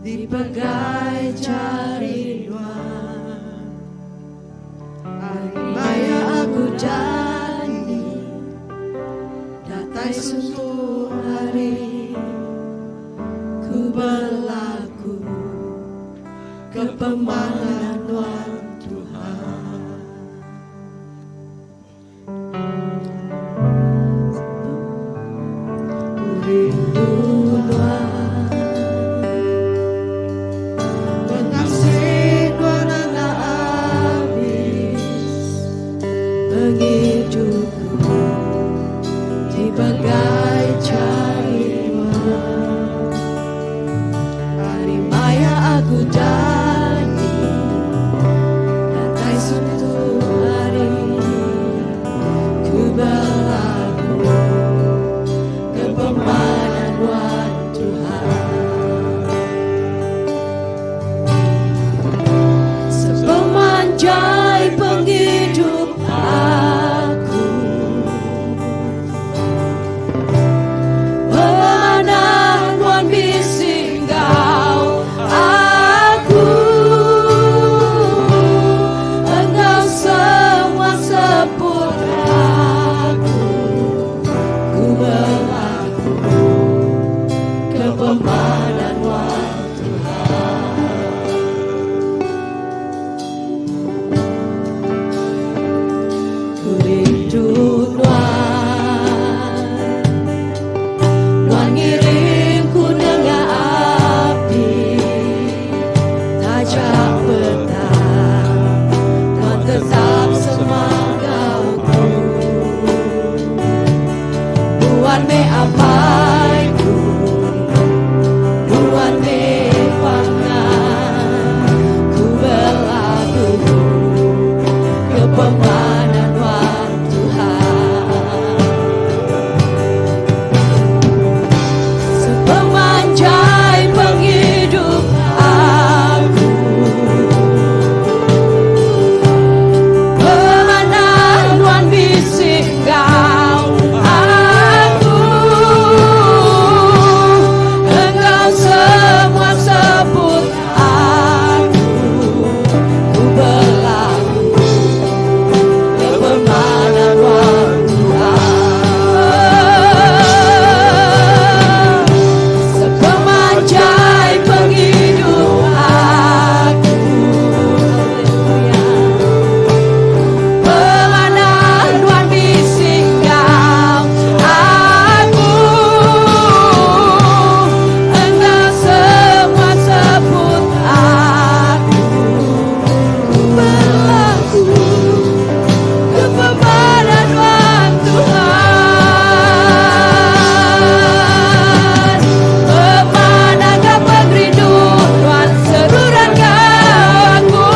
di bagai jari Tuhan. Maya aku janji datai suatu hari ku berlaku kepemahaman Tuhan. Rindu Tuhan, mengasihi Tuhan tak habis, menghidupku di bagai jari Tuhan. Hari maya aku janji datai suatu hari ku berlaku kepemahaman Tuhan. Sepemanjai penghidup aku, Nuan me apai ku, Nuan me pangan, ku berlagu kepemanan Tuhan Tuhan. Sepemanjai penghidup aku, kemana Tuhan bisik kau aku, engkau semua sebut aku, ku berlaku kepemanan Tuhan Tuhan. Sepemanjai penghidup aku, kemana Tuhan bisik kau aku, engkau semua sebut aku, ku berlaku kepemanan Tuhan Tuhan. Kemana kau pengrindu Tuhan seruran aku,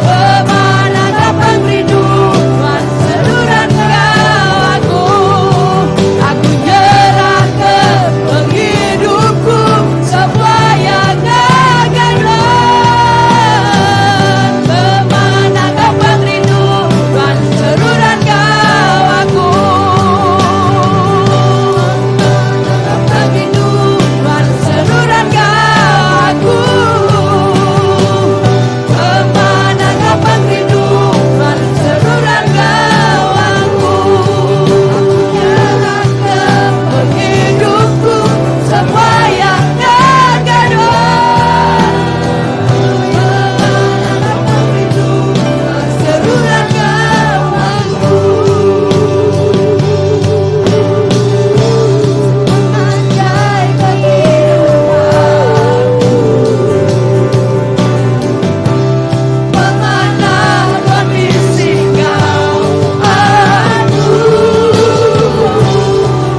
kemana kau pengrindu Tuhan seruran aku, aku nyerahkan penghidupku semua yang agalan. Kemana kau pengrindu Tuhan seruran aku, pengrindu Tuhan seruran aku, kemana kau pengrindu Tuhan seruran aku, aku nyerahkan penghidupku semua yang agalan. Kemana kau pengrindu Tuhan seruran aku, sepemanjai penghidup aku, kemana Tuhan bisik kau aku,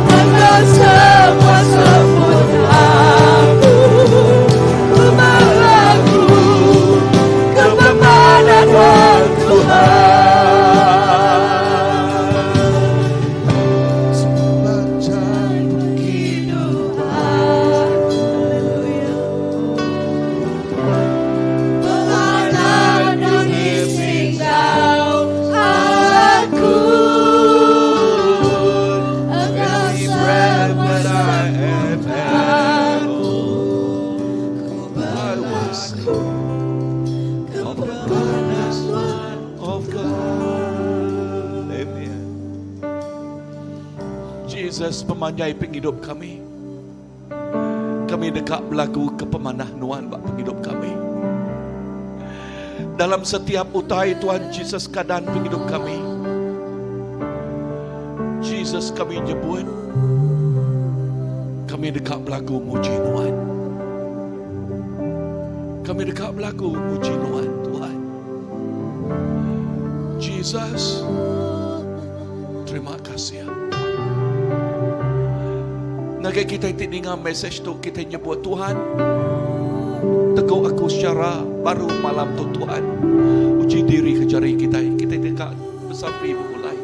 engkau semua sebut aku, ku berlaku kepemanan Tuhan Tuhan. Sepemanjai penghidup aku, kemana Tuhan bisik kau aku, engkau semua sebut aku, ku berlaku kepemanan Tuhan of God. Amen. Jesus, pemanjai penghidup kami. Kami dekat berlaku kepemanah Tuhan bak penghidup kami. Dalam setiap utai Tuhan Jesus keadaan penghidup kami. Jesus, kami nyebut kami dekat berlaku muji Tuhan. Kami dekat berlaku muji Tuhan, Tuhan. Jesus, terima kasih. Naga kita dengar message tu, kita nyebut Tuhan, teguh aku secara baru malam tu Tuhan. Uji diri ke jari kita, kita dekat bersampai Begulai.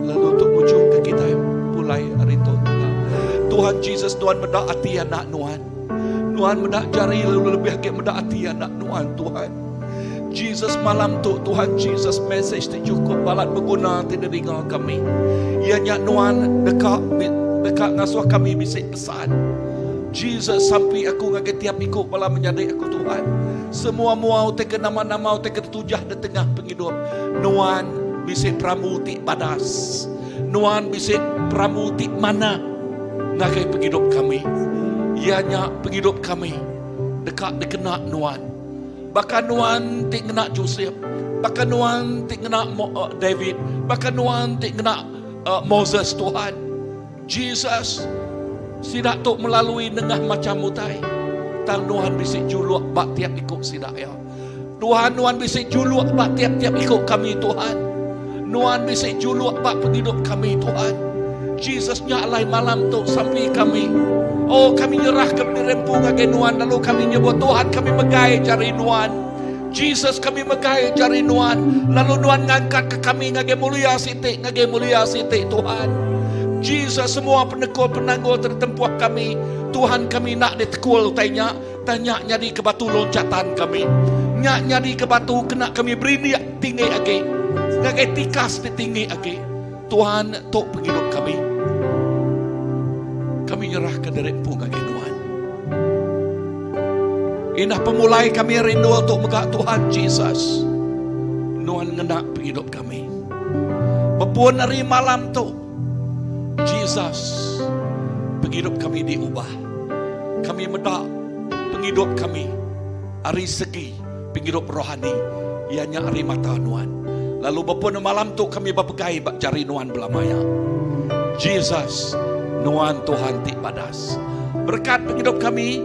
Lalu untuk ujung ke kita mulai hari tu Tuhan Jesus, Tuhan mendak hati anak Tuhan. Tuhan mendak jari lalu lebih lagi mendak hati anak Tuhan. Jesus, malam tu Tuhan Jesus message tu cukup balat berguna tidak dengar kami. Ianya Tuhan dekat ngasuh kami bisik pesan. Jesus, sampai aku ngaget tiap ikut bala menjadi aku Tuhan. Semua muau teka nama-nama teka tertujah di tengah penghidup. Tuhan bisik pramuti badas. Tuhan bisik pramuti mana ngagai penghidup kami. Ianya penghidup kami dekat dikena Tuhan. Bahkan Tuhan tik kena Joseph. Bahkan Tuhan tik kena David. Bahkan Tuhan tik kena Moses Tuhan. Jesus, sidak tu melalui nengah macam mutai. Tang Tuhan bisik juluk bak tiap ikut sidak ya. Tuhan bisik juluk bak tiap-tiap ikut kami Tuhan. Nuan bisik juluk bak penghidup kami Tuhan. Jesus nyalai malam tu sampai kami. Oh, kami nyerah kami rempu ngake Nuan. Lalu kami nyebut Tuhan, kami megai jari Nuan. Jesus, kami megai jari Nuan. Lalu Nuan ngangkat ke kami ngake mulia sitik Tuhan. Jesus, semua penangguh tertempuh kami. Tuhan, kami nak ditekul tanya nyadi ke batu loncatan kami. Nyadi ke batu kena kami beri tinggi lagi. Ngake tikas di tinggi lagi. Tuhan, tok penghidup kami. Kami nyerahkan dari empu ngake Nuan. Inah pemulai kami rindu untuk megak Tuhan Jesus. Nuan ngenak penghidup kami. Bepuan hari malam tu Jesus, penghidup kami diubah. Kami medak penghidup kami. Hari segi penghidup rohani. Ianya hari mata Nuan. Lalu bepuan malam tu kami berpegai bak jari Nuan belamaya. Jesus, Nuan Tuhan tik padas. Berkat penghidup kami,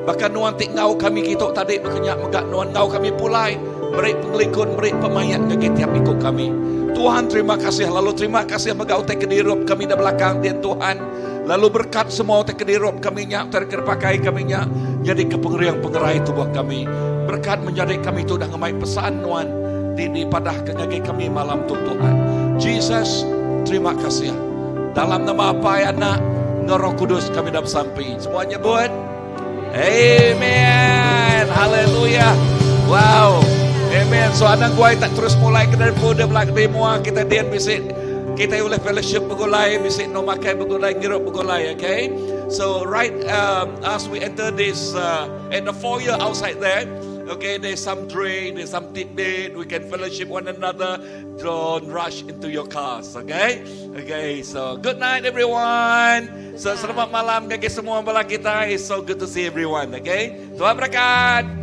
bahkan Nuan tik ngau kami kita tadi berkenyak megak Nuan ngau kami pulai. Merik pengelikun, merik pemayat ngagi tiap ikut kami. Tuhan terima kasih. Lalu terima kasih megak utai kedirup kami di belakang dia Tuhan. Lalu berkat semua utai kedirup kami nyak terkerpakai kami nyak jadi kepengeriang pengerai tubuh kami. Berkat menjadi kami tu dah ngemai pesan Nuan di padah ngagi kami malam tu Tuhan. Jesus, terima kasih. Dalam nama apa ya nak Roh Kudus kami dah sampai. Semuanya buat amen. Haleluya. Wow. Amen. So anak gua tak terus mulai ke dari pada belakang demo kita dian bisik kita oleh fellowship Begulai bisik no makai Begulai ngirup Begulai, okay? So right as we enter this in the foyer outside there, okay, there's some drink, there's some tidbit, we can fellowship one another. Don't rush into your cars, okay? Okay, so good night everyone. So selamat malam bagi semua bala kita. It's so good to see everyone, okay? Tuhan berkat.